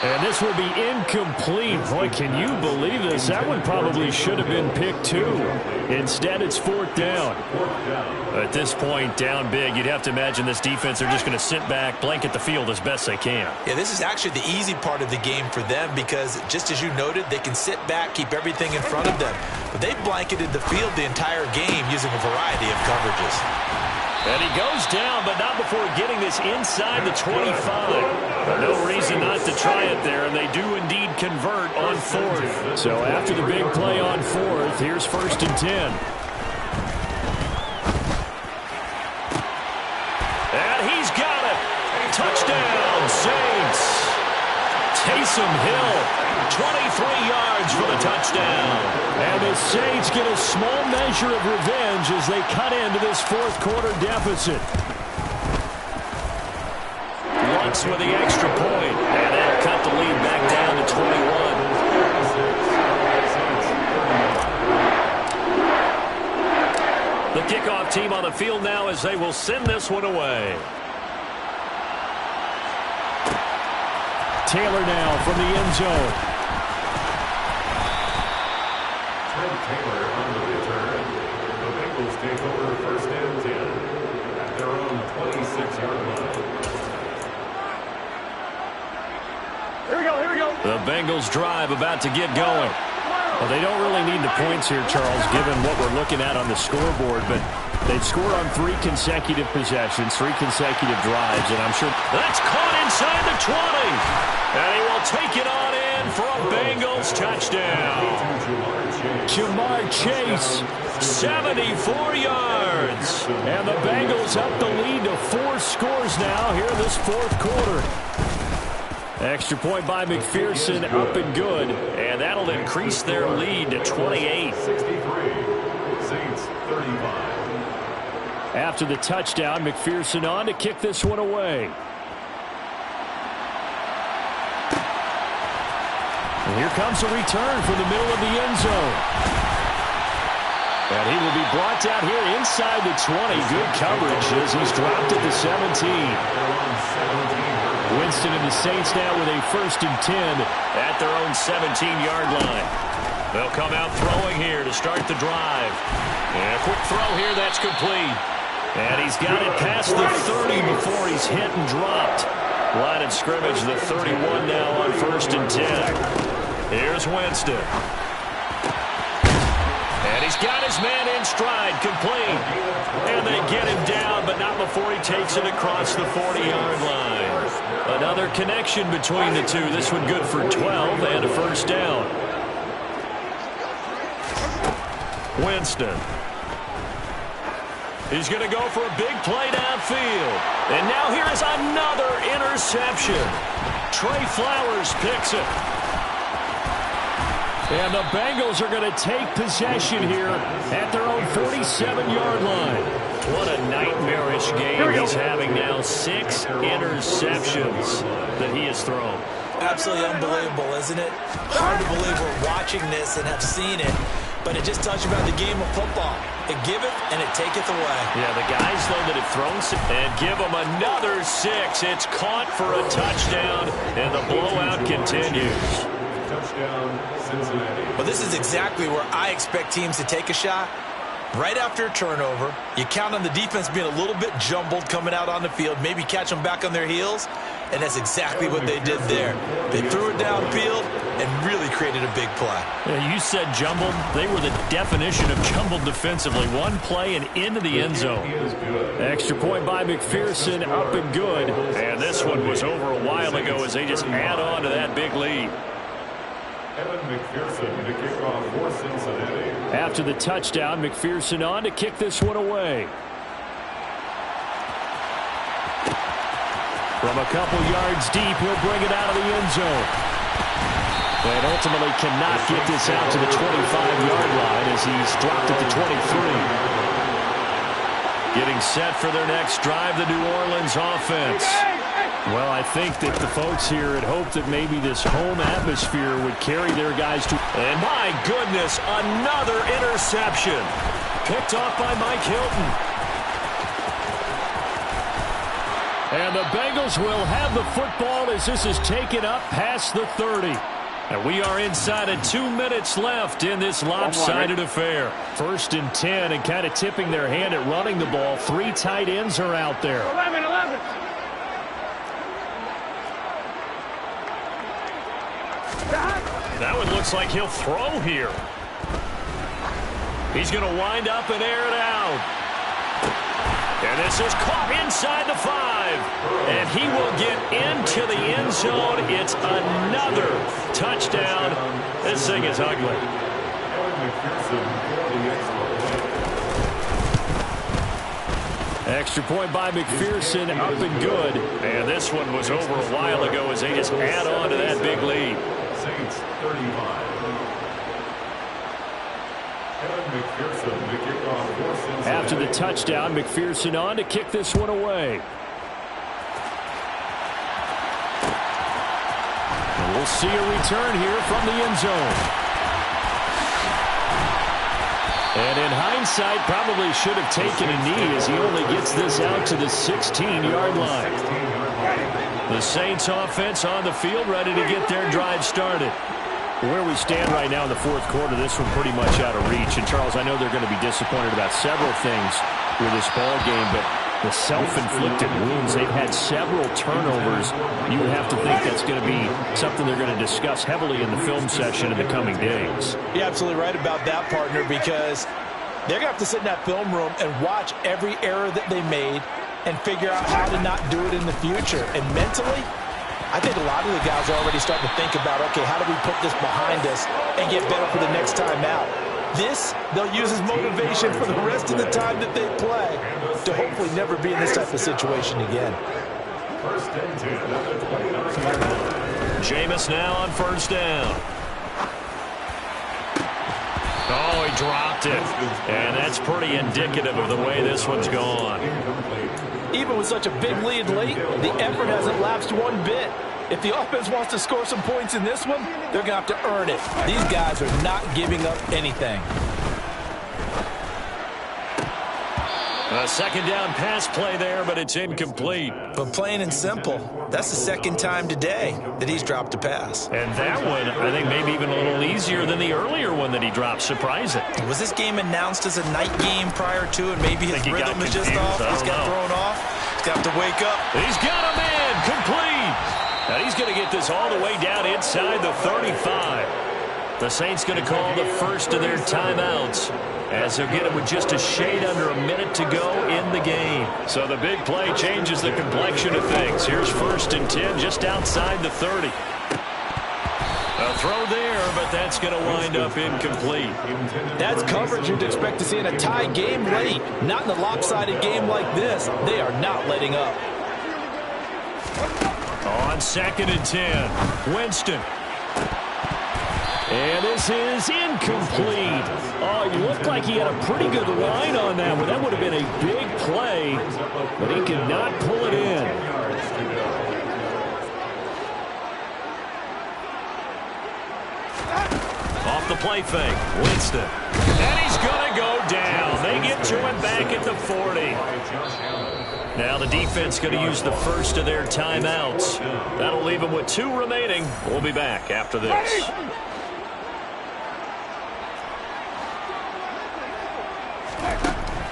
And this will be incomplete. Boy, can you believe this? That one probably should have been picked too. Instead, it's 4th down. At this point, down big, you'd have to imagine this defense are just going to sit back, blanket the field as best they can. Yeah, this is actually the easy part of the game for them because, just as you noted, they can sit back, keep everything in front of them. But they've blanketed the field the entire game using a variety of coverages. And he goes down, but not before getting this inside the 25. No reason not to try it there, and they do indeed convert on 4th. So after the big play on 4th, here's 1st and 10. And he's got it. Touchdown, Saints. Taysom Hill, 23 yards for the touchdown. And the Saints get a small measure of revenge as they cut into this 4th-quarter deficit. Lutz with the extra point, and they'll cut the lead back down to 21. The kickoff team on the field now as they will send this one away. Taylor now from the end zone. Ted Taylor on the return. The Bengals take over first and 10 at their own 26-yard line. Here we go, here we go. The Bengals drive about to get going. Well, they don't really need the points here, Charles, given what we're looking at on the scoreboard, but they've scored on 3 consecutive possessions, 3 consecutive drives, and I'm sure That's caught inside the 20. And he will take it on in for a Bengals touchdown. Jamar Chase, 74 yards. and the Bengals up the lead to 4 scores now here in this 4th quarter. Extra point by McPherson, up and good, and that'll increase their lead to 28. 63, Saints 35. After the touchdown, McPherson on to kick this one away. And here comes a return from the middle of the end zone. And he will be brought down here inside the 20. Good coverage as he's dropped at the 17. Winston and the Saints now with a 1st and 10 at their own 17-yard line. They'll come out throwing here to start the drive. And a quick throw here, that's complete. And he's got it past the 30 before he's hit and dropped. Line of scrimmage, the 31 now on 1st and 10. Here's Winston. And he's got his man in stride, complete. And they get him down, but not before he takes it across the 40-yard line. Another connection between the two. This one good for 12 and a 1st down. Winston. He's going to go for a big play downfield. And now here is another interception. Trey Flowers picks it. And the Bengals are going to take possession here at their own 47-yard line. What a nightmarish game he's having now. 6 interceptions that he has thrown. Absolutely unbelievable, isn't it? Hard to believe we're watching this and have seen it, but it just tells you about the game of football. It giveth and it taketh away. Yeah, the guys, though, that have thrown and give him another 6. It's caught for a touchdown, and the blowout continues. Touchdown, Cincinnati. But this is exactly where I expect teams to take a shot. Right after a turnover, you count on the defense being a little bit jumbled coming out on the field, maybe catch them back on their heels, and that's exactly what they did there. They threw it downfield and really created a big play. Yeah, you said jumbled. They were the definition of jumbled defensively. One play and into the end zone. Extra point by McPherson, up and good. And this one was over a while ago as they just add on to that big lead. Evan McPherson to kick off for Cincinnati. After the touchdown, McPherson on to kick this one away. From a couple yards deep, he'll bring it out of the end zone. And ultimately cannot get this out to the 25-yard line as he's dropped at the 23. Getting set for their next drive, the New Orleans offense. Well, I think that the folks here had hoped that maybe this home atmosphere would carry their guys to... And my goodness, another interception. Picked off by Mike Hilton. And the Bengals will have the football as this is taken up past the 30. And we are inside of 2 minutes left in this lopsided affair. 1st and 10 and kind of tipping their hand at running the ball. 3 tight ends are out there. 11. That one looks like he'll throw here. He's going to wind up and air it out. And this is caught inside the 5. And he will get into the end zone. It's another touchdown. This thing is ugly. Extra point by McPherson, up and good. And this one was over a while ago as they just add on to that big lead. Saints 35. After the touchdown, McPherson on to kick this one away. And we'll see a return here from the end zone. And in hindsight, probably should have taken a knee as he only gets this out to the 16-yard line. The Saints offense on the field, ready to get their drive started. Where we stand right now in the fourth quarter, this one pretty much out of reach. And, Charles, I know they're going to be disappointed about several things with this ball game, but the self-inflicted wounds, they've had several turnovers. You would have to think that's going to be something they're going to discuss heavily in the film session in the coming days. You're absolutely right about that, partner, because they're going to have to sit in that film room and watch every error that they made and figure out how to not do it in the future. And mentally, I think a lot of the guys are already starting to think about, okay, how do we put this behind us and get better for the next time out? This, they'll use as motivation for the rest of the time that they play to hopefully never be in this type of situation again. Jameis now on first down. Oh, he dropped it. And that's pretty indicative of the way this one's gone. Even with such a big lead late, the effort hasn't lapsed one bit. If the offense wants to score some points in this one, they're going to have to earn it. These guys are not giving up anything. A second down pass play there, but it's incomplete. But plain and simple, that's the second time today that he's dropped a pass. And that one, I think, maybe even a little easier than the earlier one that he dropped. Surprising. Was this game announced as a night game prior to, and maybe his rhythm is just off? He's got thrown off. He's got to wake up. He's got a man complete. Now he's going to get this all the way down inside the 35. The Saints going to call the first of their timeouts, as they'll get it with just a shade under a minute to go in the game. So the big play changes the complexion of things. Here's 1st and 10 just outside the 30. A throw there, but that's going to wind up incomplete. That's coverage you'd expect to see in a tie game late. Not in a lopsided game like this. They are not letting up. On 2nd and 10, Winston. And this is incomplete. Oh, he looked like he had a pretty good line on that one. That would have been a big play, but he could not pull it in. Off the play fake, Winston. And he's going to go down. They get to him back at the 40. Now the defense going to use the first of their timeouts. That'll leave them with 2 remaining. We'll be back after this.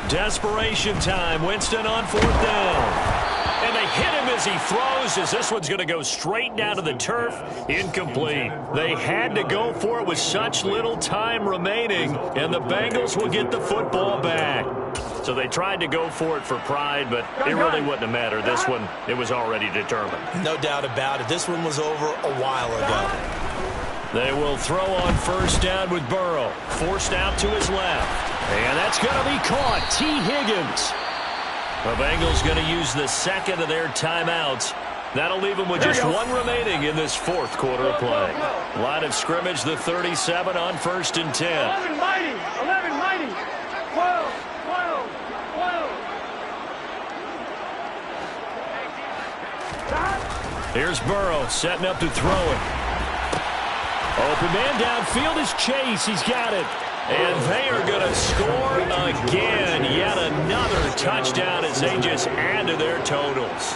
Desperation time. Winston on 4th down. And they hit him as he throws, as this one's going to go straight down to the turf. Incomplete. They had to go for it with such little time remaining, and the Bengals will get the football back. So they tried to go for it for pride, but it really wouldn't have mattered. This one, it was already determined. No doubt about it. This one was over a while ago. They will throw on 1st down with Burrow. Forced out to his left. And that's going to be caught. T. Higgins. The Bengals going to use the second of their timeouts. That'll leave them with just 1 remaining in this 4th quarter of play. Line of scrimmage, the 37 on 1st and 10. 11 mighty, 11 mighty, 12, 12, 12. Here's Burrow setting up to throw it. Open man downfield is Chase. He's got it. And they are going to score again. Yet another touchdown as they just add to their totals.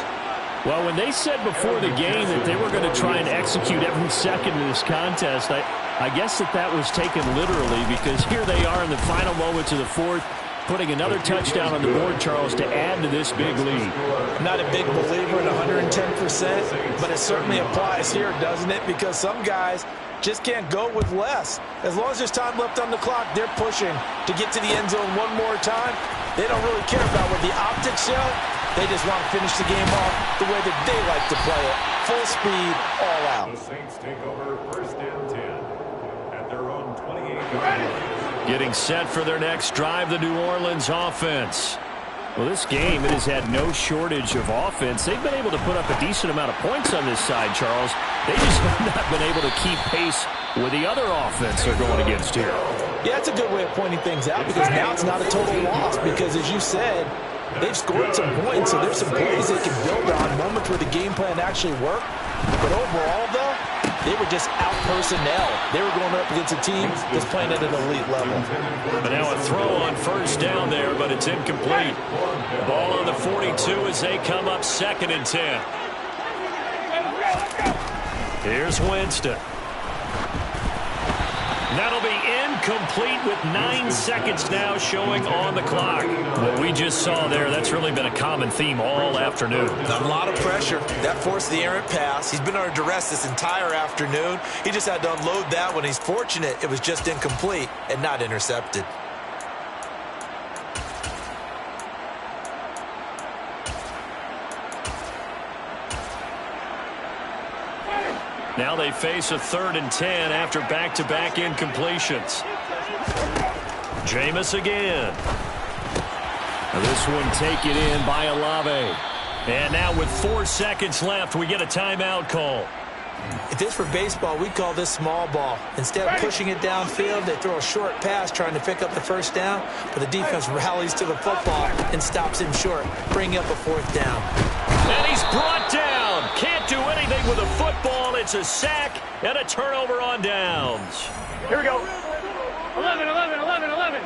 Well, when they said before the game that they were going to try and execute every second of this contest, I guess that was taken literally, because here they are in the final moments of the 4th, putting another touchdown on the board, Charles, to add to this big lead. Not a big believer in 110%, but it certainly applies here, doesn't it? Because some guys just can't go with less. As long as there's time left on the clock, they're pushing to get to the end zone one more time. They don't really care about what the optics show. They just want to finish the game off the way that they like to play it. Full speed, all out. The Saints take over 1st and 10 at their own 28-yard line. Getting set for their next drive, the New Orleans offense. Well, this game, it has had no shortage of offense. They've been able to put up a decent amount of points on this side, Charles. They just have not been able to keep pace with the other offense they're going against here. Yeah, it's a good way of pointing things out, because now it's not a total loss, because as you said, they've scored some points, so there's some plays they can build on, moments where the game plan actually worked. But overall, though, they were just out personnel. They were going up against a team that's playing at an elite level. But now a throw on 1st down there, but it's incomplete. Ball on the 42 as they come up 2nd and 10. Here's Winston. That'll be incomplete with 9 seconds now showing on the clock. What we just saw there, that's really been a common theme all afternoon. A lot of pressure. That forced the errant pass. He's been under duress this entire afternoon. He just had to unload that one. He's fortunate it was just incomplete and not intercepted. Now they face a 3rd and 10 after back-to-back incompletions. Jameis again. This one taken in by Olave. And now with 4 seconds left, we get a timeout call. If this were baseball, we'd call this small ball. Instead of pushing it downfield, they throw a short pass trying to pick up the first down, but the defense rallies to the football and stops him short, bringing up a 4th down. And he's brought down. Can't do anything with a football. It's a sack and a turnover on downs. Here we go. 11, 11, 11, 11.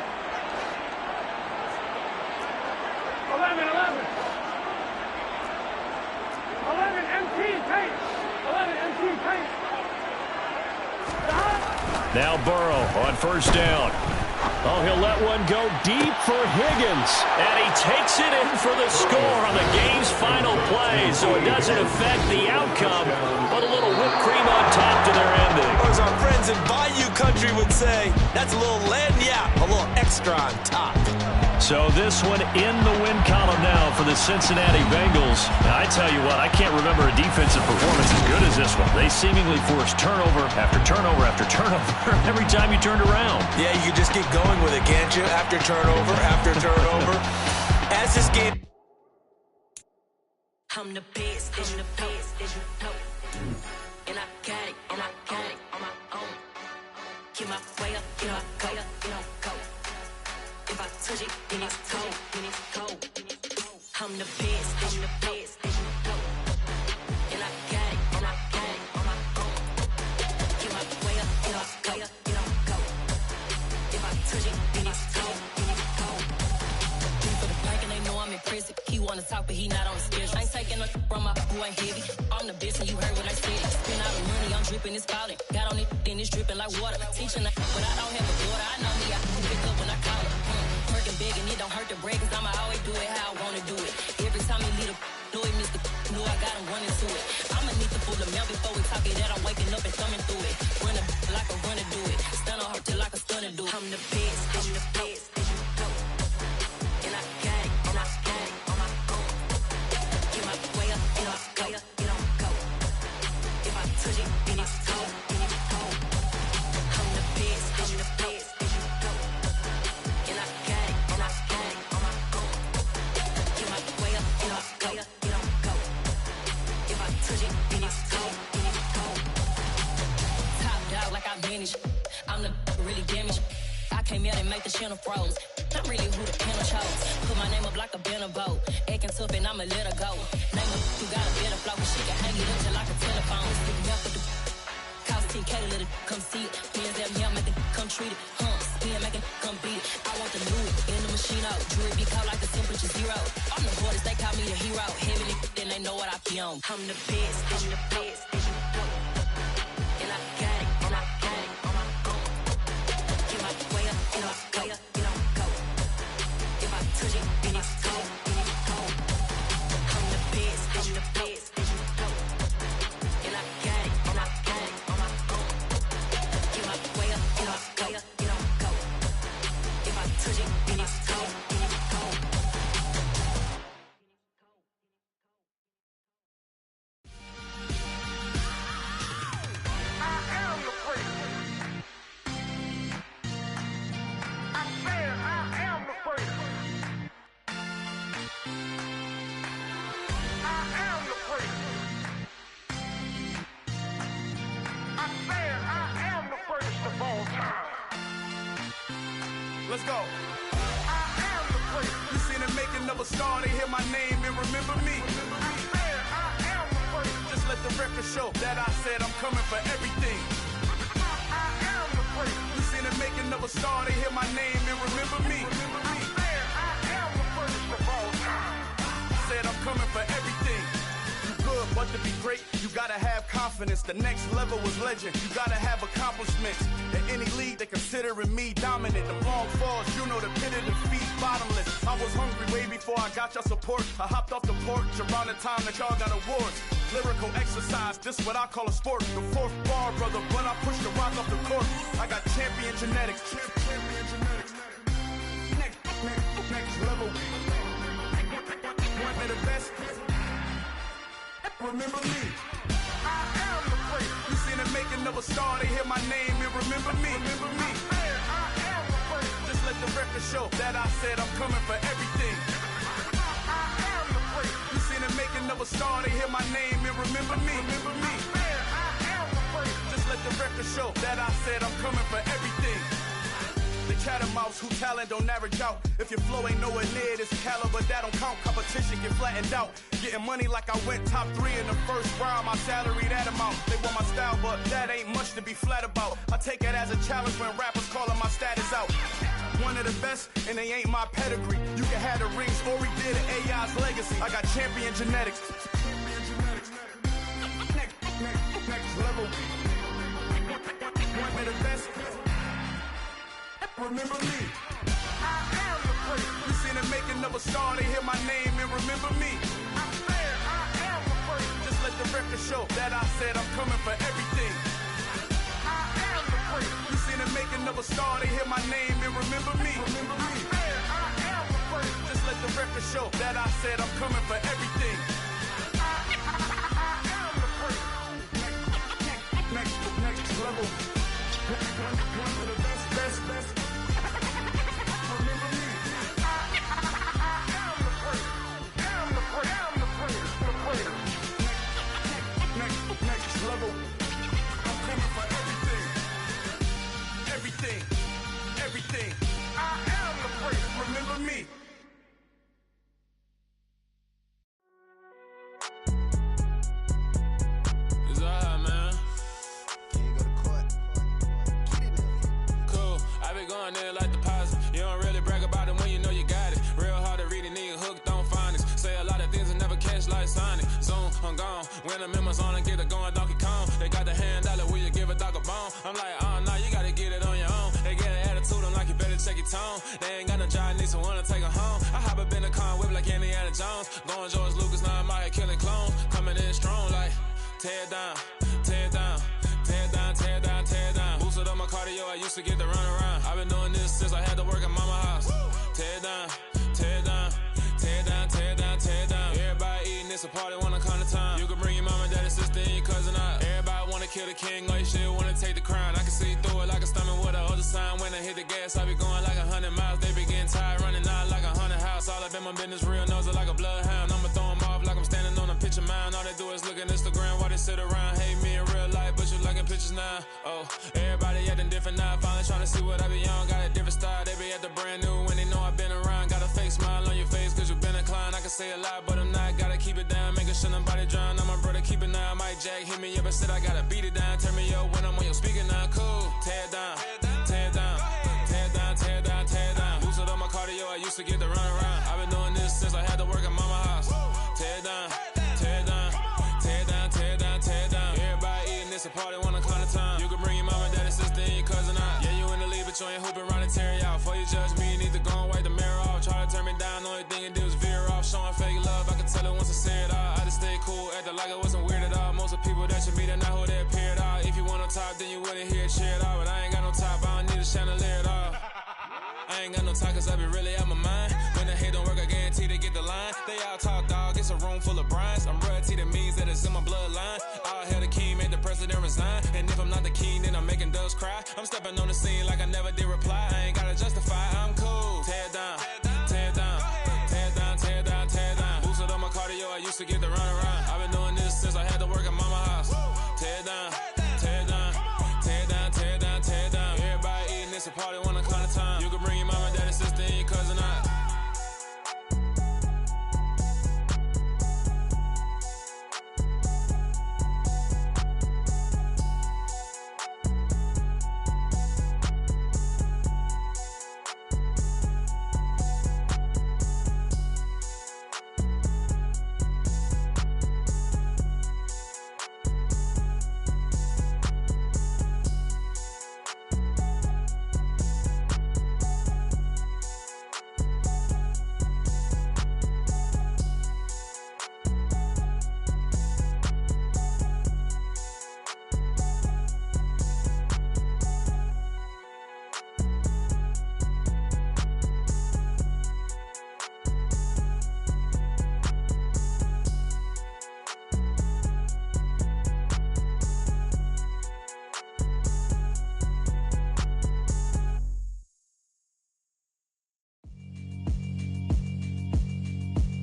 11, 11. 11, MT, paint. 11, MT, paint. Now Burrow on 1st down. Oh, he'll let one go deep for Higgins. And he takes it in for the score on the game's final play. So it doesn't affect the outcome, but a little whipped cream on top to their ending. Or as our friends in Bayou Country would say, that's a little lagniappe, a little extra on top. So this one in the win column now for the Cincinnati Bengals. Now, I tell you what, I can't remember a defensive performance as good as this one. They seemingly forced turnover after turnover after turnover every time you turned around. Yeah, you can just keep going with it, can't you? After turnover, after turnover. As this game... I'm the best, is you know. And I got it on my own. Get my way up, you know, go. If I touch it, then it's cold. I'm the best, is you know. And I got it on my own. Get my way up, you know, go. If I touch it, then it's cold. For the blank and they know I'm impressive. He wanna talk, but he not on the schedule. I ain't taking no from my boy heavy. I'm the best and you heard what I said. Spend all the money, I'm dripping, it's falling. Got on it, then it's dripping like water. Teaching that, but I don't have a daughter. I know me, I can pick up when I call her. Working big and it don't hurt to break, cause I'ma always do it how I wanna do it. Every time he lead a know it, Mr. Know I got him running to it. I'ma need to pull the mail before we talk it that I'm waking up and thumbing through it. Run a like a runner do it. Stun on her till like a stunner do it. I'm the best, I'm the best, you know. And I got it on my own. Get my way up, you know, go. If I touch it, then it's cold. I'm the best, I'm the best, you know. And I got it on my own. Get my way up, you know, go. If I touch it, then it's cold. Top dog like I manage. I'm the really damaged. I came out and make the channel froze. I'm really who the panel chose. Put my name up like a banner boat. Acting tough and I'ma let her go. Name her who got a better flow. She can hang it up till like a telephone. Stick me up with the cost 10K to let it come see it. Hands at me, I make it come treat it. Spin, make it come beat it. I want the new in the machine out. Jewelry be cold like the temperature 0. I'm the hardest, they call me the hero. Heavily, then they know what I be on. I'm the best, I'm the best, you know. And I got it on my own. Get my way up, you know, go. If I touch it, then it's cold. I'm the best, I'm the best, you know. And I got it on my own. Get my way up, you know, go. If I touch it, then it's cold. Let's go. I am the great. You seen it making of a star, they hear my name and remember me. I am the great. Just let the record show that I said I'm coming for everything. I am the great. You seen it making of a star, they hear my name and remember me. I am the greatest of all time. Said I'm coming for everything. You good, but to be great, you gotta have confidence. confidence. The next level was legend. You gotta have accomplishments. In any league, they considering me dominant. The long falls, you know the pit of defeat, bottomless. I was hungry way before I got your support. I hopped off the porch around the time that y'all got awards. Lyrical exercise, this what I call a sport. The fourth bar, brother, when I push the rock off the court. I got champion genetics. Champion genetics. Next level. One of the best. Remember me. I am the great. You seen the making of a star, they hear my name and remember me. Remember me. I am the great. Just let the record show that I said I'm coming for everything. I am the great. You seen the making of a star, they hear my name and remember me. Remember me. I am the great. Just let the record show that I said I'm coming for everything. The catamounts who talent don't average out. If your flow ain't nowhere near this caliber, that don't count. Competition get flattened out. Getting money like I went top 3 in the first round. My salary that amount. They want my style, but that ain't much to be flat about. I take it as a challenge when rappers calling my status out. One of the best, and they ain't my pedigree. You can have the rings, or we did it, AI's legacy. I got champion genetics. Next level. One of the best. Remember me. I am the great. You seen the making of a star, they hear my name and remember me. I am the great. Just let the record show that I said I'm coming for everything. I am the great. You seen the making of a star, they hear my name and remember me. Remember me. I am the great. Just let the record show that I said I'm coming for everything. I am the great. Next level. One of the best. Next level. I'm coming for everything. Everything. I am the great. Remember me. It's alright, man. Can you go to court? Get it up. Cool. I be going there like deposit. You don't really brag about it when you know you got it. Real hard to read it, nigga hooked on phonics. Say a lot of things and never catch like Sonic. Zoom, I'm gone. When I'm in my zone and get it going Donkey Kong. They got the hand dollar, will you give a dog a bone? I'm like, oh, nah, you gotta get it on your own. They get an attitude, I'm like, you better check your tone. They ain't got no job, need someone to take her home. I hop up in the car, whip like Indiana Jones. Going George Lucas, now I'm out here killing clones. Coming in strong like, tear it down, tear it down. Tear down, tear down, tear down. Boosted up my cardio, I used to get to run around. I've been doing this since I had to work at mama house. Tear down, tear down, tear down, tear down, tear down. Everybody eating, it's a party, wanna come to time. You can bring your mama, daddy, sister, and your cousin out. Everybody wanna kill the king, or you shit wanna take the crown. I can see through it like a stomach with a other sign. When I hit the gas, I be going like 100 miles. They be getting tired, running out like 100 house. All up in my business, real nose like a bloodhound. I'ma throw them off like I'm standing on a picture mound. All they do is look at Instagram while they sit around. Hate me in real life, but you liking pictures now. Oh, everybody acting different now. Finally trying to see what I be on. Got a different style, they be at the brand new when they know I've been around. Got a fake smile on your face cause you been inclined. I can say a lot, but I'm not. Gotta keep it down, making sure nobody drown. I'm my brother, keep it now. Mike Jack hit me up and said I gotta beat it down. Turn me up when I'm on your speaker now. Cool, tear it down, tear it down, tear it down, tear it down, tear it down. Boosted up my cardio, I used to get to run around. I've been doing this since I had to work at mama house. Tear it down, tear it down, tear it down, tear it down, tear it down. Everybody eating, it's a party, wanna come to time. You can bring your mama, daddy, sister, and your cousin out. Yeah, you in the lead, but you ain't hooping around and tear it out. Before you judge me, you need to go and wipe the mirror off. Try to turn me down, only thing you did was veer off. Showing fake love, I can tell it once I say it all. I just stay cool, acting like it wasn't weird at all. Most of the people that you meet are not who they appear at all. If you want on top, then you wouldn't hear it cheer at all. But I ain't got no top, I don't need a chandelier at all. I ain't got no talk cause I be really out my mind. When the hate don't work, I guarantee they get the line. They all talk dog, it's a room full of brines. I'm royalty, that means that it's in my bloodline. All hail the king, made the president resign. And if I'm not the king, then I'm making doves cry. I'm stepping on the scene like I never did reply. I ain't gotta justify, I'm cool. Tear down, tear down, tear down, tear down, tear down. Boosted up my cardio, I used to get to run around. I've been doing this since I had to work at mama house. Tear down, tear down, tear down, tear down, tear down. Everybody eating, it's a party, wanna come to time. You can bring your mama, daddy, sister, and your cousin out.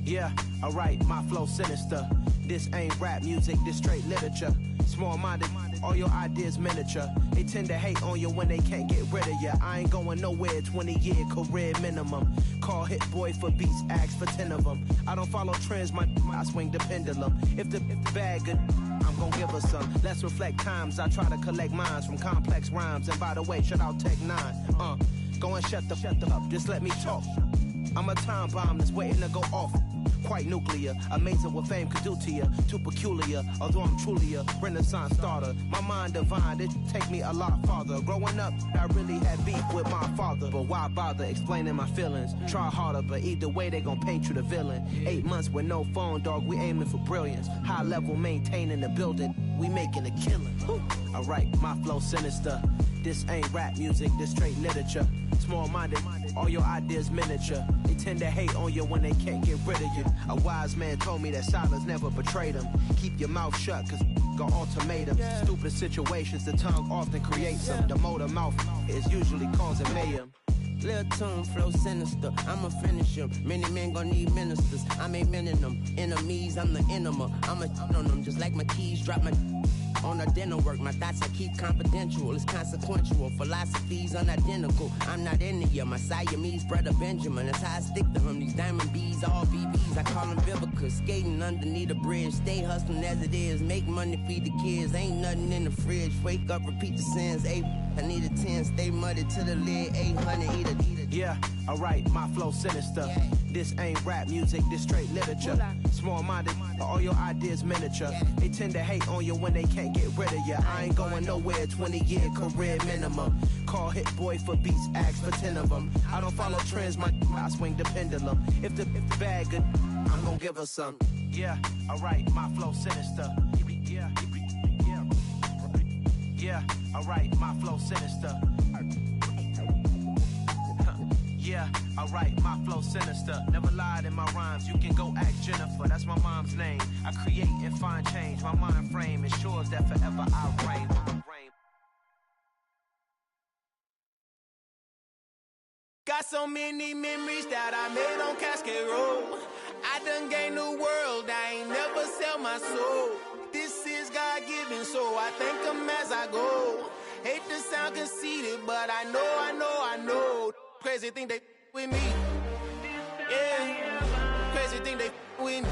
Yeah, alright, my flow sinister. This ain't rap music, this straight literature. Small-minded, all your ideas miniature. They tend to hate on you when they can't get rid of you. I ain't going nowhere, 20-year career minimum. Call Hit Boy for beats, ask for 10 of them. I don't follow trends, I swing the pendulum. If the bag good, I'm gon' give her some. Let's reflect times, I try to collect minds from complex rhymes. And by the way, shout out Tech 9. Go and shut the up, just let me talk. I'm a time bomb that's waiting to go off. Quite nuclear, amazing what fame could do to you. Too peculiar, although I'm truly a renaissance starter. My mind divine, it take me a lot farther. Growing up, I really had beef with my father. But why bother explaining my feelings? Try harder, but either way they gon' paint you the villain. 8 months with no phone, dog, we aiming for brilliance. High level maintaining the building, we making a killing. Alright, my flow sinister. This ain't rap music, this straight literature. Small-minded, all your ideas miniature. They tend to hate on you when they can't get rid of you. A wise man told me that silence never betrayed him. Keep your mouth shut, cause got ultimatums. Stupid situations, the tongue often creates them. The motor mouth is usually causing mayhem. Lil' tune, flow sinister, I'ma finish him. Many men gon' need ministers, I'm a men in them. Enemies, I'm the enema, I'ma on them. Just like my keys, drop my on the dinner work. My thoughts I keep confidential, it's consequential. Philosophies unidentical, I'm not into you. My Siamese brother Benjamin, that's how I stick to him. These diamond bees, all BBs, I call them Vivica. Skating underneath a bridge, stay hustling as it is. Make money, feed the kids, ain't nothing in the fridge. Wake up, repeat the sins, I need a 10, stay muddy to the lid, 800, eat it. Yeah, alright, my flow sinister. This ain't rap music, this straight literature. Small-minded, all your ideas miniature. They tend to hate on you when they can't get rid of you. I ain't going nowhere, 20-year career minimum. Call Hit Boy for beats, ask for 10 of them. I don't follow trends, I swing the pendulum. If the bag good, I'm gon' give her some. Yeah, alright, my flow sinister. Yeah, alright, my flow sinister. Yeah, alright, my flow sinister. Never lied in my rhymes, you can go ask Jennifer. That's my mom's name. I create and find change. My mind frame ensures that forever I reign. Got so many memories that I made on Cascade Road. I done gained the world, I ain't never sell my soul. This is God-given, so I thank him as I go. Hate to sound conceited, but I know. Crazy thing they with me. Yeah, crazy thing they with me.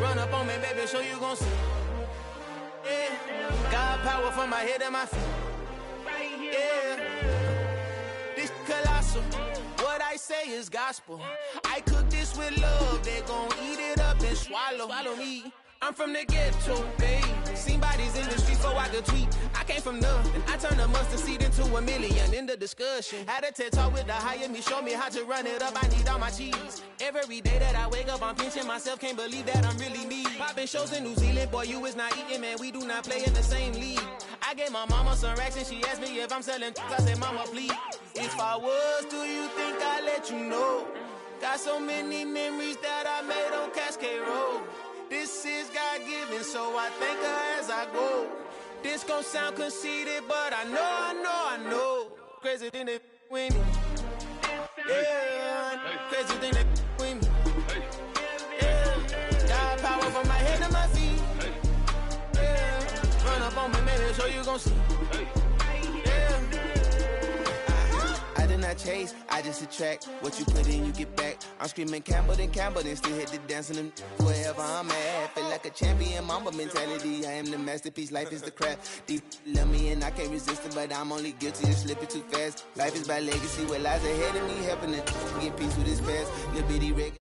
Run up on me, baby, so you gon' see. Yeah, God power from my head and my feet. Yeah, this colossal. What I say is gospel. I cook this with love, they gon' eat it up and swallow me. I'm from the ghetto, babe. Seen bodies in the streets so I could tweet. I came from nothing. I turned a mustard seed into a million in the discussion. Had a TED talk with the higher me, show me how to run it up. I need all my cheese. Every day that I wake up, I'm pinching myself. Can't believe that I'm really me. Popping shows in New Zealand, boy, you is not eating, man. We do not play in the same league. I gave my mama some racks and she asked me if I'm selling. I said, mama, please. If I was, do you think I'd let you know? Got so many memories that I made on Cascade Road. This is God-given, so I thank her as I go. This gon' sound conceited, but I know. Crazy thing they with me. Yeah, crazy thing they with me. Yeah, God power from my head to my feet. Yeah, run up on me, maybe, so you gon' see. I did not chase, I just attract. What you put in, you get back. I'm screaming Campbell, then still hit the dancing and wherever I'm at. Feel like a champion, mamba mentality. I am the masterpiece, life is the crap. Deep love me and I can't resist it, but I'm only guilty of slipping too fast. Life is by legacy, what lies ahead of me, helping it get peace with this past. Little bitty rig.